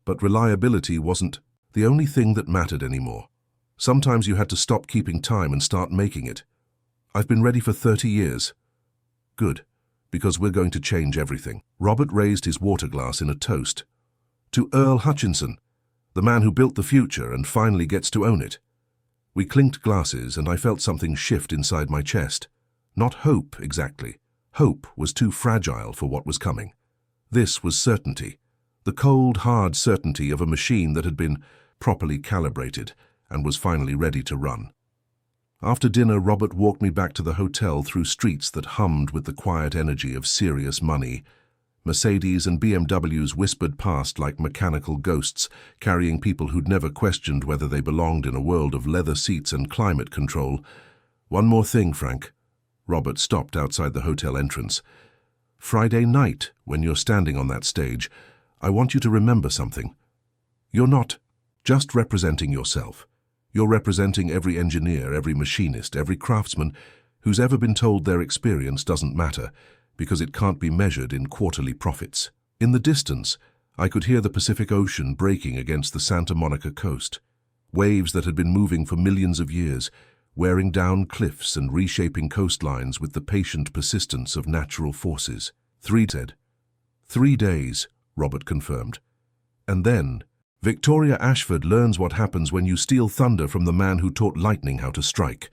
But reliability wasn't the only thing that mattered anymore. Sometimes you had to stop keeping time and start making it. I've been ready for 30 years. Good, because we're going to change everything. Robert raised his water glass in a toast. To Earl Hutchinson, the man who built the future and finally gets to own it. We clinked glasses and I felt something shift inside my chest. Not hope, exactly. Hope was too fragile for what was coming. This was certainty. The cold, hard certainty of a machine that had been properly calibrated and was finally ready to run. After dinner, Robert walked me back to the hotel through streets that hummed with the quiet energy of serious money. Mercedes and BMWs whispered past like mechanical ghosts, carrying people who'd never questioned whether they belonged in a world of leather seats and climate control. One more thing, Frank. Robert stopped outside the hotel entrance. Friday night, when you're standing on that stage, I want you to remember something. You're not just representing yourself. You're representing every engineer, every machinist, every craftsman who's ever been told their experience doesn't matter because it can't be measured in quarterly profits. In the distance, I could hear the Pacific Ocean breaking against the Santa Monica coast. Waves that had been moving for millions of years, wearing down cliffs and reshaping coastlines with the patient persistence of natural forces. 3 days, Robert confirmed. And then, Victoria Ashford learns what happens when you steal thunder from the man who taught lightning how to strike.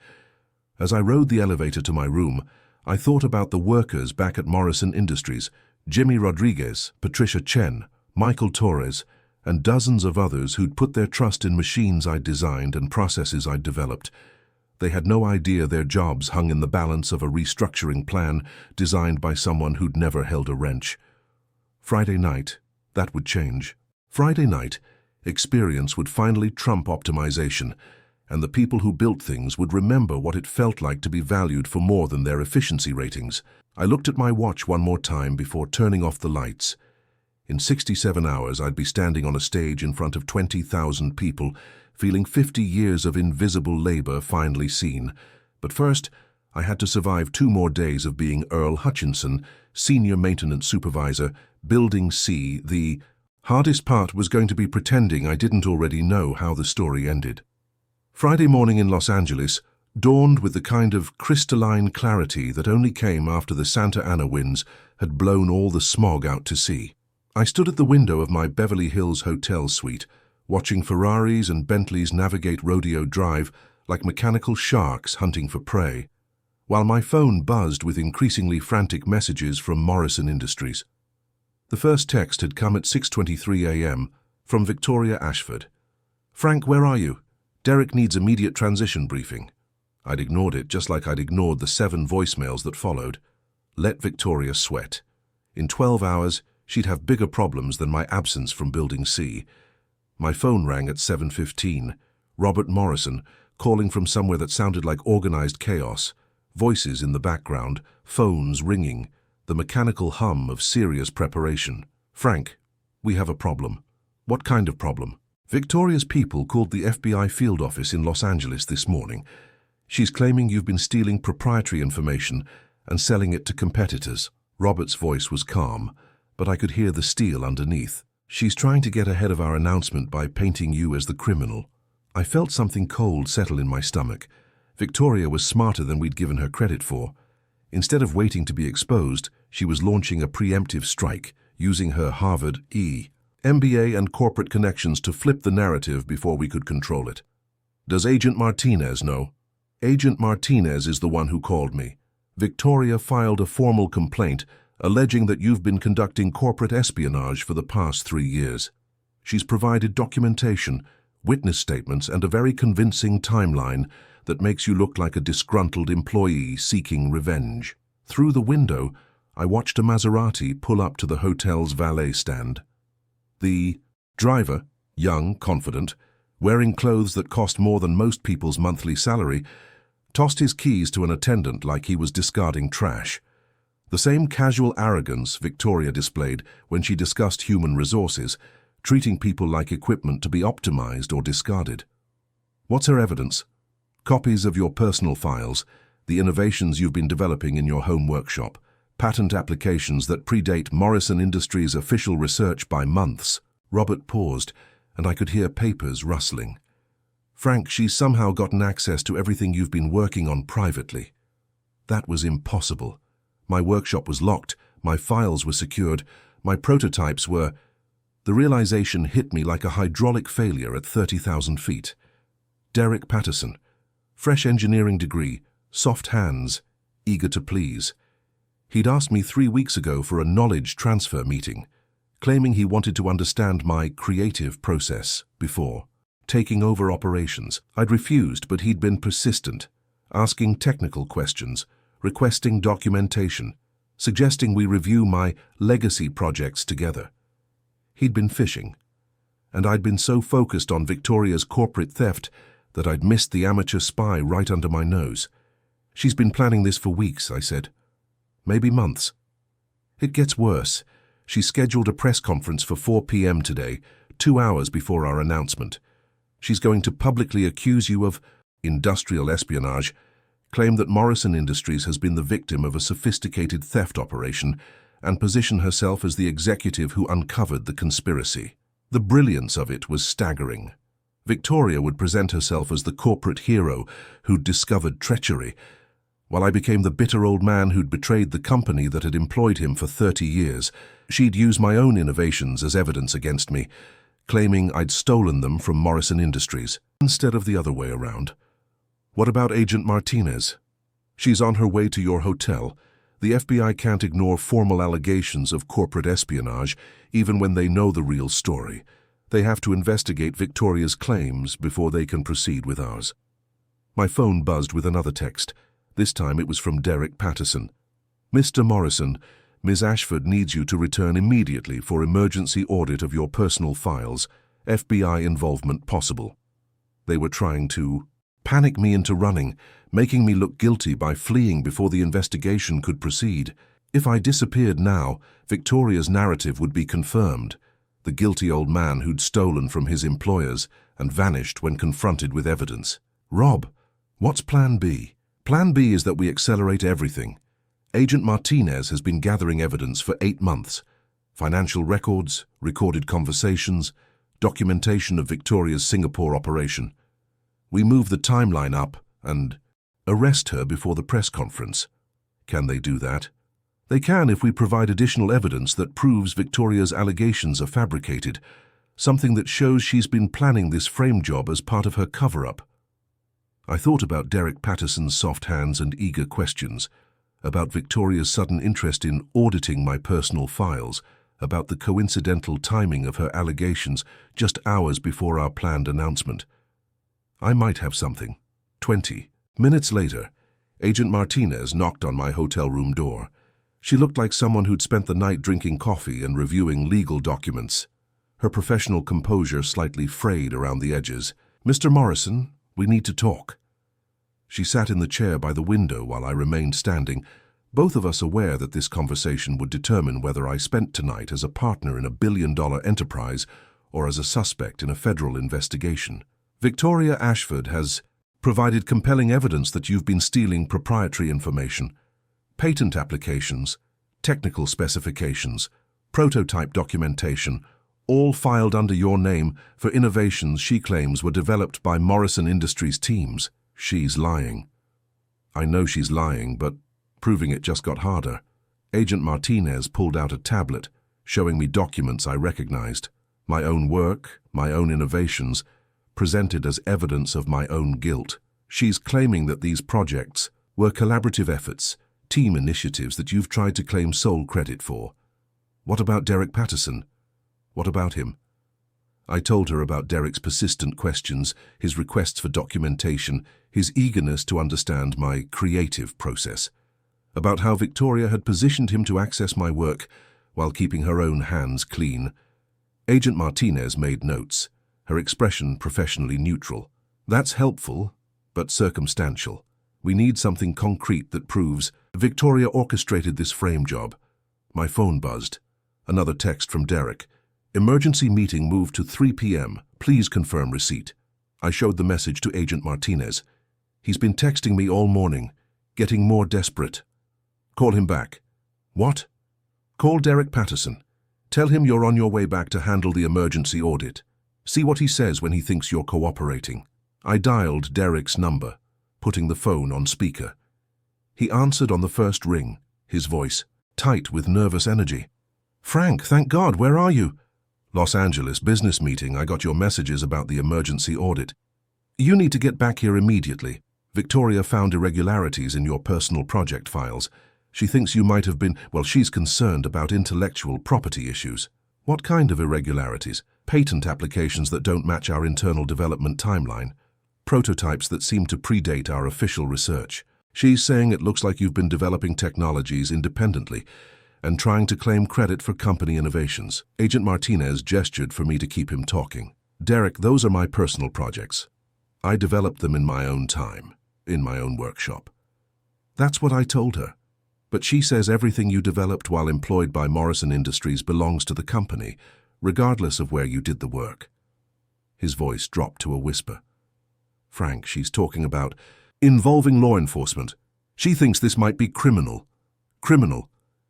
As I rode the elevator to my room, I thought about the workers back at Morrison Industries, Jimmy Rodriguez, Patricia Chen, Michael Torres, and dozens of others who'd put their trust in machines I'd designed and processes I'd developed. They had no idea their jobs hung in the balance of a restructuring plan designed by someone who'd never held a wrench. Friday night, that would change. Friday night, experience would finally trump optimization, and the people who built things would remember what it felt like to be valued for more than their efficiency ratings. I looked at my watch one more time before turning off the lights. In 67 hours, I'd be standing on a stage in front of 20,000 people, feeling 50 years of invisible labor finally seen. But first, I had to survive 2 more days of being Earl Hutchinson, Senior Maintenance Supervisor, Building C. The hardest part was going to be pretending I didn't already know how the story ended. Friday morning in Los Angeles dawned with the kind of crystalline clarity that only came after the Santa Ana winds had blown all the smog out to sea. I stood at the window of my Beverly Hills hotel suite, watching Ferraris and Bentleys navigate Rodeo Drive like mechanical sharks hunting for prey, while my phone buzzed with increasingly frantic messages from Morrison Industries. The first text had come at 6:23 a.m. from Victoria Ashford. "Frank, where are you? Derek needs immediate transition briefing." I'd ignored it just like I'd ignored the 7 voicemails that followed. Let Victoria sweat. In 12 hours, she'd have bigger problems than my absence from Building C. My phone rang at 7:15. Robert Morrison, calling from somewhere that sounded like organized chaos. Voices in the background, phones ringing, the mechanical hum of serious preparation. "Frank, we have a problem." "What kind of problem?" "Victoria's people called the FBI field office in Los Angeles this morning. She's claiming you've been stealing proprietary information and selling it to competitors." Robert's voice was calm, but I could hear the steel underneath. "She's trying to get ahead of our announcement by painting you as the criminal." I felt something cold settle in my stomach. Victoria was smarter than we'd given her credit for. Instead of waiting to be exposed, she was launching a preemptive strike, using her Harvard MBA and corporate connections to flip the narrative before we could control it. "Does Agent Martinez know?" "Agent Martinez is the one who called me. Victoria filed a formal complaint alleging that you've been conducting corporate espionage for the past 3 years. She's provided documentation, witness statements, and a very convincing timeline that makes you look like a disgruntled employee seeking revenge." Through the window, I watched a Maserati pull up to the hotel's valet stand. The driver, young, confident, wearing clothes that cost more than most people's monthly salary, tossed his keys to an attendant like he was discarding trash. The same casual arrogance Victoria displayed when she discussed human resources, treating people like equipment to be optimized or discarded. "What's her evidence?" "Copies of your personal files, the innovations you've been developing in your home workshop, patent applications that predate Morrison Industries' official research by months." Robert paused, and I could hear papers rustling. "Frank, she's somehow gotten access to everything you've been working on privately." That was impossible. My workshop was locked, my files were secured, my prototypes were... The realization hit me like a hydraulic failure at 30,000 feet. Derek Patterson, fresh engineering degree, soft hands, eager to please. He'd asked me 3 weeks ago for a knowledge transfer meeting, claiming he wanted to understand my creative process before taking over operations. I'd refused, but he'd been persistent, asking technical questions, requesting documentation, suggesting we review my legacy projects together. He'd been fishing, and I'd been so focused on Victoria's corporate theft that I'd missed the amateur spy right under my nose. "She's been planning this for weeks," I said. "Maybe months." "It gets worse. She scheduled a press conference for 4 p.m. today, 2 hours before our announcement. She's going to publicly accuse you of industrial espionage, claim that Morrison Industries has been the victim of a sophisticated theft operation, and position herself as the executive who uncovered the conspiracy." The brilliance of it was staggering. Victoria would present herself as the corporate hero who'd discovered treachery, while I became the bitter old man who'd betrayed the company that had employed him for 30 years. She'd use my own innovations as evidence against me, claiming I'd stolen them from Morrison Industries, instead of the other way around. "What about Agent Martinez?" "She's on her way to your hotel. The FBI can't ignore formal allegations of corporate espionage, even when they know the real story. They have to investigate Victoria's claims before they can proceed with ours." My phone buzzed with another text. This time it was from Derek Patterson. "Mr. Morrison, Ms. Ashford needs you to return immediately for emergency audit of your personal files, FBI involvement possible." They were trying to panic me into running, making me look guilty by fleeing before the investigation could proceed. If I disappeared now, Victoria's narrative would be confirmed. The guilty old man who'd stolen from his employers and vanished when confronted with evidence. "Rob, what's Plan B?" "Plan B is that we accelerate everything. Agent Martinez has been gathering evidence for 8 months. Financial records, recorded conversations, documentation of Victoria's Singapore operation. We move the timeline up and arrest her before the press conference." "Can they do that?" "They can if we provide additional evidence that proves Victoria's allegations are fabricated. something that shows she's been planning this frame job as part of her cover-up. I thought about Derek Patterson's soft hands and eager questions, about Victoria's sudden interest in auditing my personal files, about the coincidental timing of her allegations just hours before our planned announcement. I might have something. 20 minutes later, Agent Martinez knocked on my hotel room door. She looked like someone who'd spent the night drinking coffee and reviewing legal documents. Her professional composure slightly frayed around the edges. "Mr. Morrison, we need to talk." She sat in the chair by the window while I remained standing, both of us aware that this conversation would determine whether I spent tonight as a partner in a billion-dollar enterprise or as a suspect in a federal investigation. "Victoria Ashford has provided compelling evidence that you've been stealing proprietary information, patent applications, technical specifications, prototype documentation, all filed under your name for innovations she claims were developed by Morrison Industries teams." She's lying. I know she's lying, but proving it just got harder. Agent Martinez pulled out a tablet, showing me documents I recognized. My own work, my own innovations, presented as evidence of my own guilt. She's claiming that these projects were collaborative efforts, team initiatives that you've tried to claim sole credit for. What about Derek Patterson? What about him? I told her about Derek's persistent questions, his requests for documentation, his eagerness to understand my creative process, about how Victoria had positioned him to access my work while keeping her own hands clean. Agent Martinez made notes, her expression professionally neutral. "That's helpful, but circumstantial. We need something concrete that proves Victoria orchestrated this frame job." My phone buzzed. Another text from Derek. "Emergency meeting moved to 3 p.m. Please confirm receipt." I showed the message to Agent Martinez. "He's been texting me all morning, getting more desperate." "Call him back." "What?" "Call Derek Patterson. Tell him you're on your way back to handle the emergency audit. See what he says when he thinks you're cooperating." I dialed Derek's number, putting the phone on speaker. He answered on the first ring, his voice tight with nervous energy. "Frank, thank God, where are you?" "Los Angeles, business meeting. I got your messages about the emergency audit. You need to get back here immediately. Victoria found irregularities in your personal project files. She thinks you might have been, well, she's concerned about intellectual property issues." "What kind of irregularities?" "Patent applications that don't match our internal development timeline. Prototypes that seem to predate our official research. She's saying it looks like you've been developing technologies independently and trying to claim credit for company innovations." Agent Martinez gestured for me to keep him talking. "Derek, those are my personal projects. I developed them in my own time, in my own workshop." That's what I told her. "But she says everything you developed while employed by Morrison Industries belongs to the company, regardless of where you did the work." His voice dropped to a whisper. "Frank, she's talking about involving law enforcement. She thinks this might be criminal. Criminal.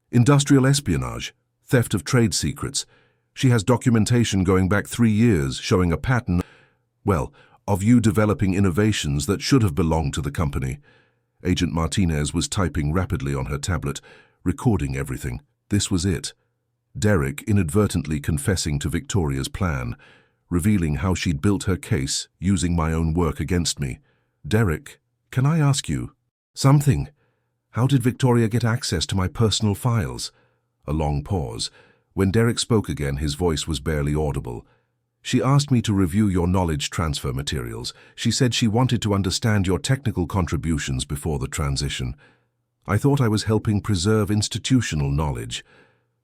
Industrial espionage, theft of trade secrets. She has documentation going back 3 years showing a pattern, well, of you developing innovations that should have belonged to the company." Agent Martinez was typing rapidly on her tablet, recording everything. This was it. Derek inadvertently confessing to Victoria's plan, revealing how she'd built her case using my own work against me. "Derek, can I ask you something? How did Victoria get access to my personal files?" A long pause. When Derek spoke again, his voice was barely audible. "She asked me to review your knowledge transfer materials. She said she wanted to understand your technical contributions before the transition. I thought I was helping preserve institutional knowledge.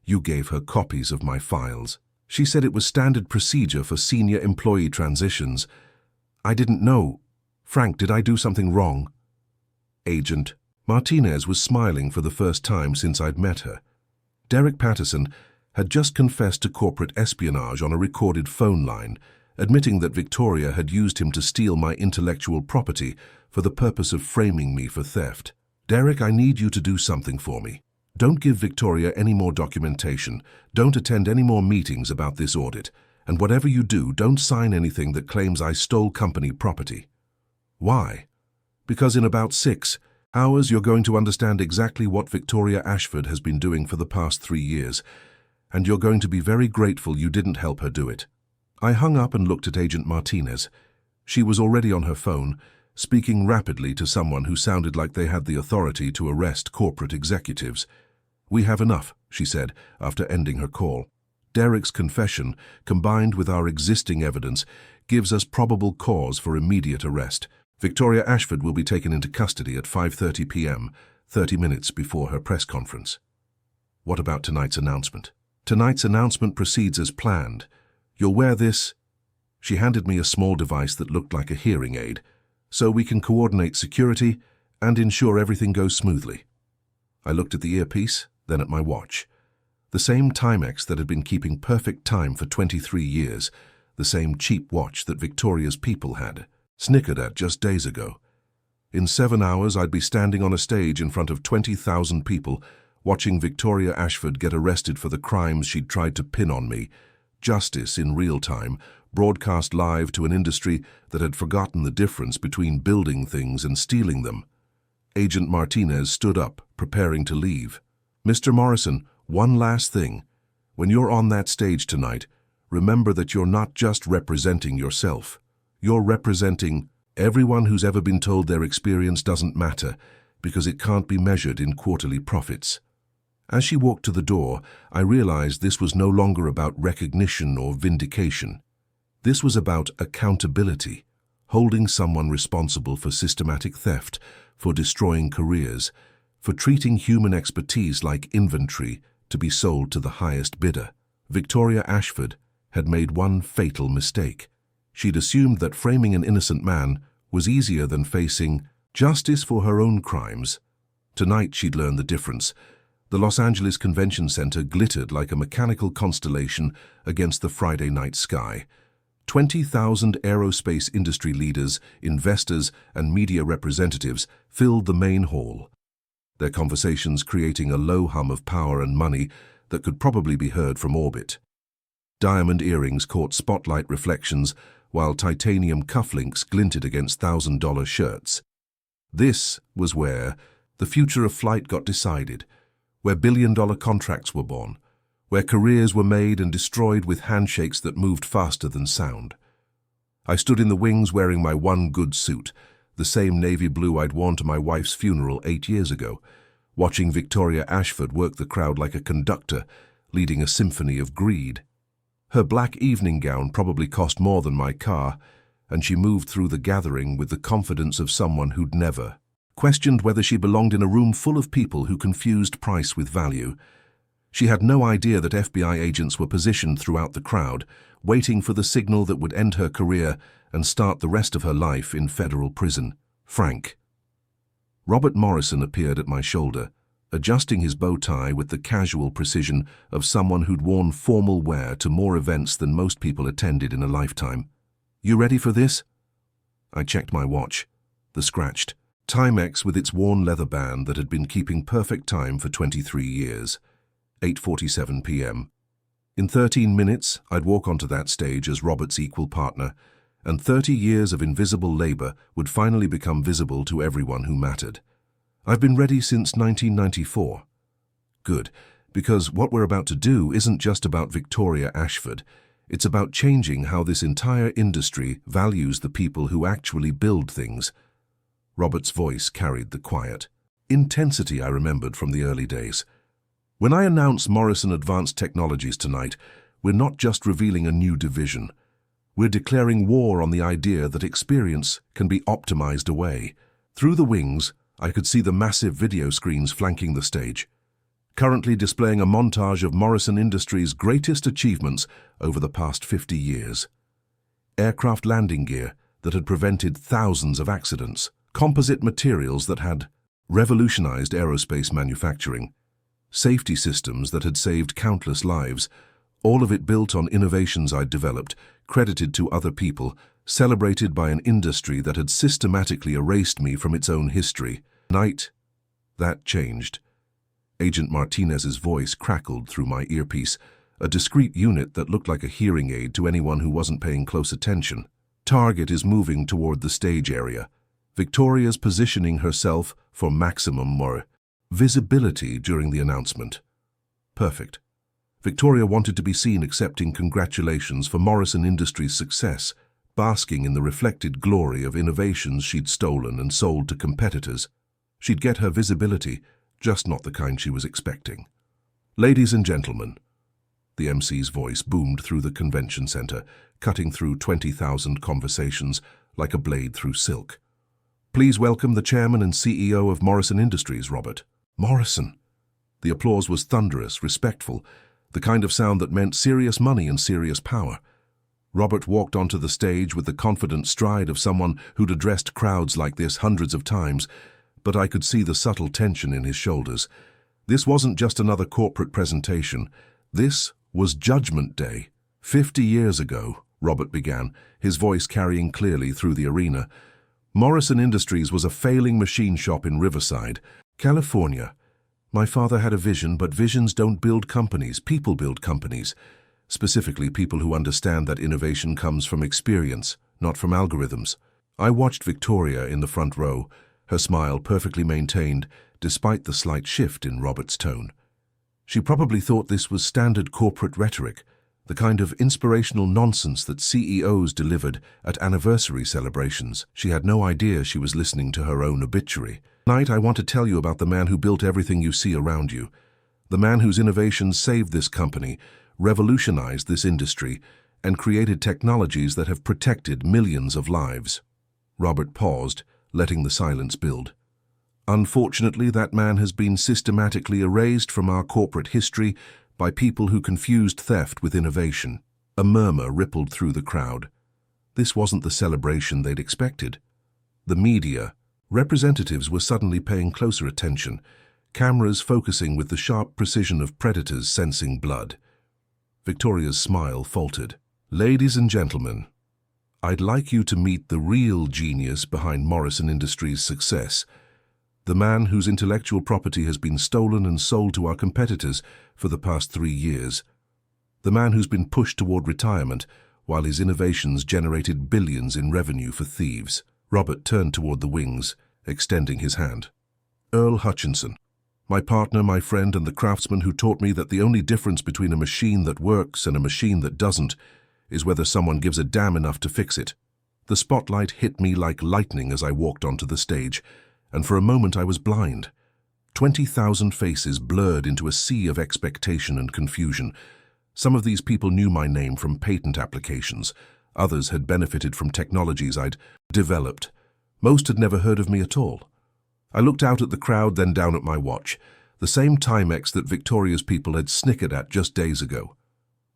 You gave her copies of my files. She said it was standard procedure for senior employee transitions. I didn't know. Frank, did I do something wrong?" Agent Martinez was smiling for the first time since I'd met her. Derek Patterson had just confessed to corporate espionage on a recorded phone line, admitting that Victoria had used him to steal my intellectual property for the purpose of framing me for theft. "Derek, I need you to do something for me. Don't give Victoria any more documentation. Don't attend any more meetings about this audit. And whatever you do, don't sign anything that claims I stole company property." "Why?" "Because in about 6 hours you're going to understand exactly what Victoria Ashford has been doing for the past 3 years, and you're going to be very grateful you didn't help her do it." I hung up and looked at Agent Martinez. She was already on her phone, speaking rapidly to someone who sounded like they had the authority to arrest corporate executives. "We have enough," she said, after ending her call. "Derek's confession, combined with our existing evidence, gives us probable cause for immediate arrest. Victoria Ashford will be taken into custody at 5:30 p.m., 30 minutes before her press conference." "What about tonight's announcement?" "Tonight's announcement proceeds as planned. You'll wear this." She handed me a small device that looked like a hearing aid, "so we can coordinate security and ensure everything goes smoothly." I looked at the earpiece, then at my watch. The same Timex that had been keeping perfect time for 23 years, the same cheap watch that Victoria's people had, snickered at just days ago. In 7 hours, I'd be standing on a stage in front of 20,000 people, watching Victoria Ashford get arrested for the crimes she'd tried to pin on me. Justice in real time, broadcast live to an industry that had forgotten the difference between building things and stealing them. Agent Martinez stood up, preparing to leave. "Mr. Morrison, one last thing. When you're on that stage tonight, remember that you're not just representing yourself. You're representing everyone who's ever been told their experience doesn't matter because it can't be measured in quarterly profits." As she walked to the door, I realized this was no longer about recognition or vindication. This was about accountability, holding someone responsible for systematic theft, for destroying careers, for treating human expertise like inventory to be sold to the highest bidder. Victoria Ashford had made one fatal mistake. She'd assumed that framing an innocent man was easier than facing justice for her own crimes. Tonight she'd learned the difference. The Los Angeles Convention Center glittered like a mechanical constellation against the Friday night sky. 20,000 aerospace industry leaders, investors, and media representatives filled the main hall, their conversations creating a low hum of power and money that could probably be heard from orbit. Diamond earrings caught spotlight reflections, while titanium cufflinks glinted against $1,000 shirts. This was where the future of flight got decided, where billion-dollar contracts were born, where careers were made and destroyed with handshakes that moved faster than sound. I stood in the wings wearing my one good suit, the same navy blue I'd worn to my wife's funeral 8 years ago, watching Victoria Ashford work the crowd like a conductor, leading a symphony of greed. Her black evening gown probably cost more than my car, and she moved through the gathering with the confidence of someone who'd never questioned whether she belonged in a room full of people who confused price with value. She had no idea that FBI agents were positioned throughout the crowd, waiting for the signal that would end her career and start the rest of her life in federal prison. "Frank." Robert Morrison appeared at my shoulder, adjusting his bow tie with the casual precision of someone who'd worn formal wear to more events than most people attended in a lifetime. "You ready for this?" I checked my watch. The scratched Timex with its worn leather band that had been keeping perfect time for 23 years. 8:47 p.m. In 13 minutes, I'd walk onto that stage as Robert's equal partner, and 30 years of invisible labor would finally become visible to everyone who mattered. I've been ready since 1994. Good, because what we're about to do isn't just about Victoria Ashford. It's about changing how this entire industry values the people who actually build things. Robert's voice carried the quiet intensity I remembered from the early days. "When I announce Morrison Advanced Technologies tonight, we're not just revealing a new division. We're declaring war on the idea that experience can be optimized away." Through the wings, I could see the massive video screens flanking the stage, currently displaying a montage of Morrison Industries' greatest achievements over the past 50 years. Aircraft landing gear that had prevented thousands of accidents, composite materials that had revolutionized aerospace manufacturing, safety systems that had saved countless lives, all of it built on innovations I'd developed, credited to other people, celebrated by an industry that had systematically erased me from its own history. Night, that changed. Agent Martinez's voice crackled through my earpiece, a discreet unit that looked like a hearing aid to anyone who wasn't paying close attention. "Target is moving toward the stage area. Victoria's positioning herself for maximum more visibility during the announcement." Perfect. Victoria wanted to be seen accepting congratulations for Morrison Industries' success, basking in the reflected glory of innovations she'd stolen and sold to competitors. She'd get her visibility, just not the kind she was expecting. "Ladies and gentlemen," the MC's voice boomed through the convention center, cutting through 20,000 conversations like a blade through silk. "Please welcome the chairman and CEO of Morrison Industries, Robert." Morrison. The applause was thunderous, respectful, the kind of sound that meant serious money and serious power. Robert walked onto the stage with the confident stride of someone who'd addressed crowds like this hundreds of times, but I could see the subtle tension in his shoulders. This wasn't just another corporate presentation. This was Judgment Day. 50 years ago, Robert began, his voice carrying clearly through the arena. Morrison Industries was a failing machine shop in Riverside, California. My father had a vision, but visions don't build companies, people build companies. Specifically, people who understand that innovation comes from experience, not from algorithms. I watched Victoria in the front row, her smile perfectly maintained, despite the slight shift in Robert's tone. She probably thought this was standard corporate rhetoric, the kind of inspirational nonsense that CEOs delivered at anniversary celebrations. She had no idea she was listening to her own obituary. "Tonight, I want to tell you about the man who built everything you see around you, the man whose innovations saved this company, revolutionized this industry, and created technologies that have protected millions of lives." Robert paused, letting the silence build. "Unfortunately, that man has been systematically erased from our corporate history by people who confused theft with innovation." A murmur rippled through the crowd. This wasn't the celebration they'd expected. The media, representatives were suddenly paying closer attention, cameras focusing with the sharp precision of predators sensing blood. Victoria's smile faltered. "Ladies and gentlemen, I'd like you to meet the real genius behind Morrison Industries' success, the man whose intellectual property has been stolen and sold to our competitors for the past 3 years, the man who's been pushed toward retirement while his innovations generated billions in revenue for thieves." Robert turned toward the wings, extending his hand. "Earl Hutchinson, my partner, my friend, and the craftsman who taught me that the only difference between a machine that works and a machine that doesn't is whether someone gives a damn enough to fix it." The spotlight hit me like lightning as I walked onto the stage, and for a moment I was blind. 20,000 faces blurred into a sea of expectation and confusion. Some of these people knew my name from patent applications. Others had benefited from technologies I'd developed. Most had never heard of me at all. I looked out at the crowd, then down at my watch, the same Timex that Victoria's people had snickered at just days ago.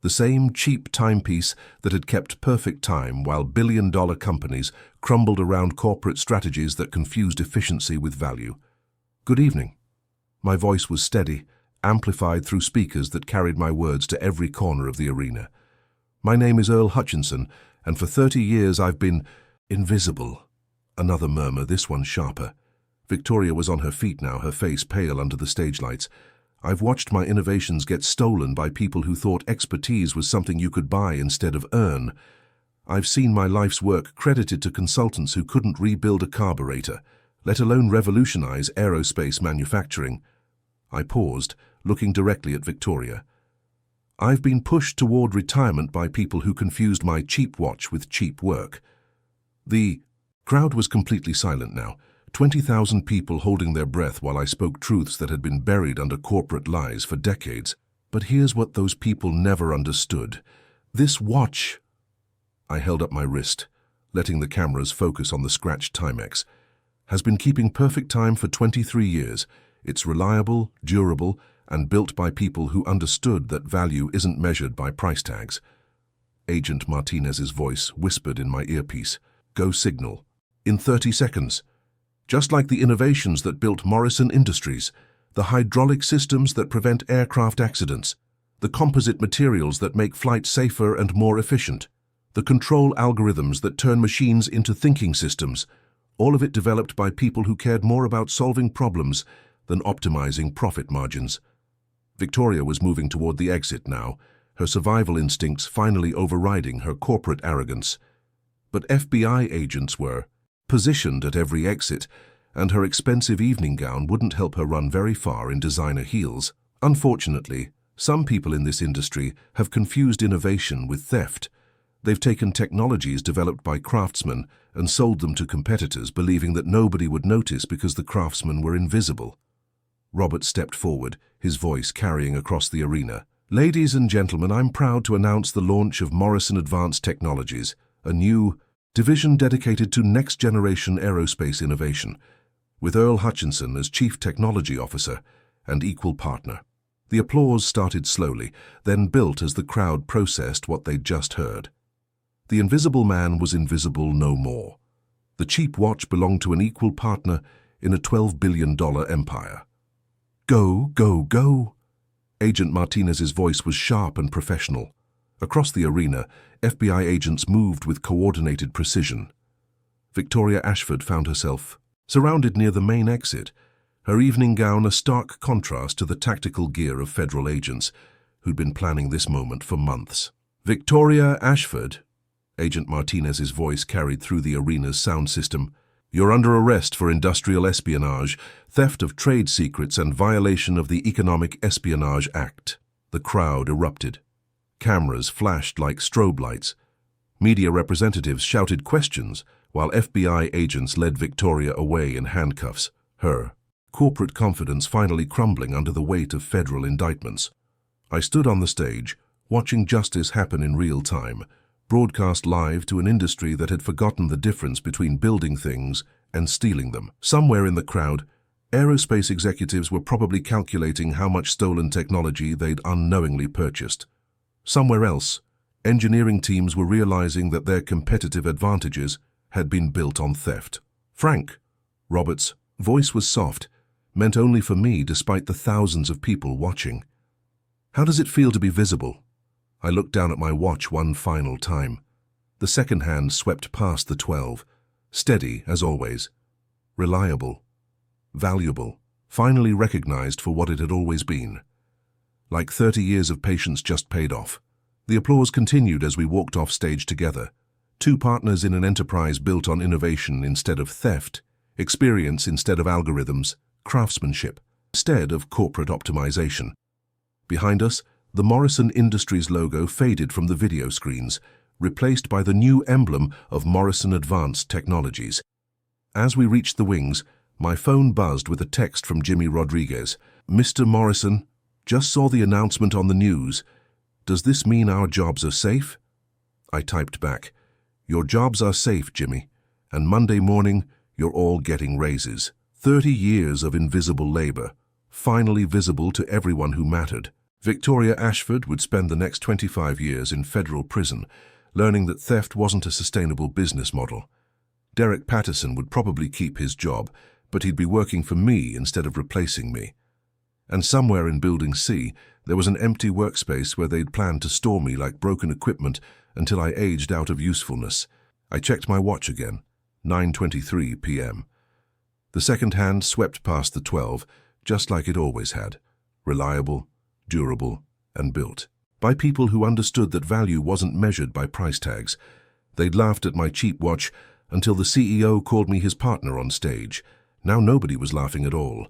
The same cheap timepiece that had kept perfect time while billion-dollar companies crumbled around corporate strategies that confused efficiency with value. "Good evening." My voice was steady, amplified through speakers that carried my words to every corner of the arena. "My name is Earl Hutchinson, and for 30 years I've been invisible." Another murmur, this one sharper. Victoria was on her feet now, her face pale under the stage lights. "I've watched my innovations get stolen by people who thought expertise was something you could buy instead of earn. I've seen my life's work credited to consultants who couldn't rebuild a carburetor, let alone revolutionize aerospace manufacturing." I paused, looking directly at Victoria. "I've been pushed toward retirement by people who confused my cheap watch with cheap work." The crowd was completely silent now, 20,000 people holding their breath while I spoke truths that had been buried under corporate lies for decades. But here's what those people never understood. This watch— I held up my wrist, letting the cameras focus on the scratched Timex— has been keeping perfect time for 23 years. It's reliable, durable, and built by people who understood that value isn't measured by price tags. Agent Martinez's voice whispered in my earpiece, "Go signal. In 30 seconds. Just like the innovations that built Morrison Industries, the hydraulic systems that prevent aircraft accidents, the composite materials that make flight safer and more efficient, the control algorithms that turn machines into thinking systems, all of it developed by people who cared more about solving problems than optimizing profit margins." Victoria was moving toward the exit now, her survival instincts finally overriding her corporate arrogance. But FBI agents were positioned at every exit, and her expensive evening gown wouldn't help her run very far in designer heels. Unfortunately, Some people in this industry have confused innovation with theft. They've taken technologies developed by craftsmen and sold them to competitors, believing that nobody would notice because the craftsmen were invisible. Robert stepped forward, his voice carrying across the arena. Ladies and gentlemen, I'm proud to announce the launch of Morrison Advanced Technologies, a new division dedicated to next-generation aerospace innovation, with Earl Hutchinson as Chief Technology Officer and equal partner. The applause started slowly, then built as the crowd processed what they'd just heard. The invisible man was invisible no more. The cheap watch belonged to an equal partner in a $12 billion empire. Go, go, go! Agent Martinez's voice was sharp and professional. Across the arena, FBI agents moved with coordinated precision. Victoria Ashford found herself surrounded near the main exit, her evening gown a stark contrast to the tactical gear of federal agents who'd been planning this moment for months. Victoria Ashford, Agent Martinez's voice carried through the arena's sound system. You're under arrest for industrial espionage, theft of trade secrets, and violation of the Economic Espionage Act. The crowd erupted. Cameras flashed like strobe lights. Media representatives shouted questions, while FBI agents led Victoria away in handcuffs, her corporate confidence finally crumbling under the weight of federal indictments. I stood on the stage, watching justice happen in real time, broadcast live to an industry that had forgotten the difference between building things and stealing them. Somewhere in the crowd, aerospace executives were probably calculating how much stolen technology they'd unknowingly purchased. Somewhere else, engineering teams were realizing that their competitive advantages had been built on theft. Frank, Robert's voice was soft, meant only for me despite the thousands of people watching. How does it feel to be visible? I looked down at my watch one final time. The second hand swept past the 12, steady as always, reliable, valuable, finally recognized for what it had always been. Like 30 years of patience just paid off. The applause continued as we walked off stage together. Two partners in an enterprise built on innovation instead of theft, experience instead of algorithms, craftsmanship instead of corporate optimization. Behind us, the Morrison Industries logo faded from the video screens, replaced by the new emblem of Morrison Advanced Technologies. As we reached the wings, my phone buzzed with a text from Jimmy Rodriguez. Mr. Morrison, just saw the announcement on the news. Does this mean our jobs are safe? I typed back, your jobs are safe, Jimmy, and Monday morning, you're all getting raises. 30 years of invisible labor, finally visible to everyone who mattered. Victoria Ashford would spend the next 25 years in federal prison, learning that theft wasn't a sustainable business model. Derek Patterson would probably keep his job, but he'd be working for me instead of replacing me. And somewhere in Building C, there was an empty workspace where they'd planned to store me like broken equipment until I aged out of usefulness. I checked my watch again, 9:23 p.m. The second hand swept past the 12, just like it always had, reliable, durable, and built by people who understood that value wasn't measured by price tags. They'd laughed at my cheap watch until the CEO called me his partner on stage. Now nobody was laughing at all.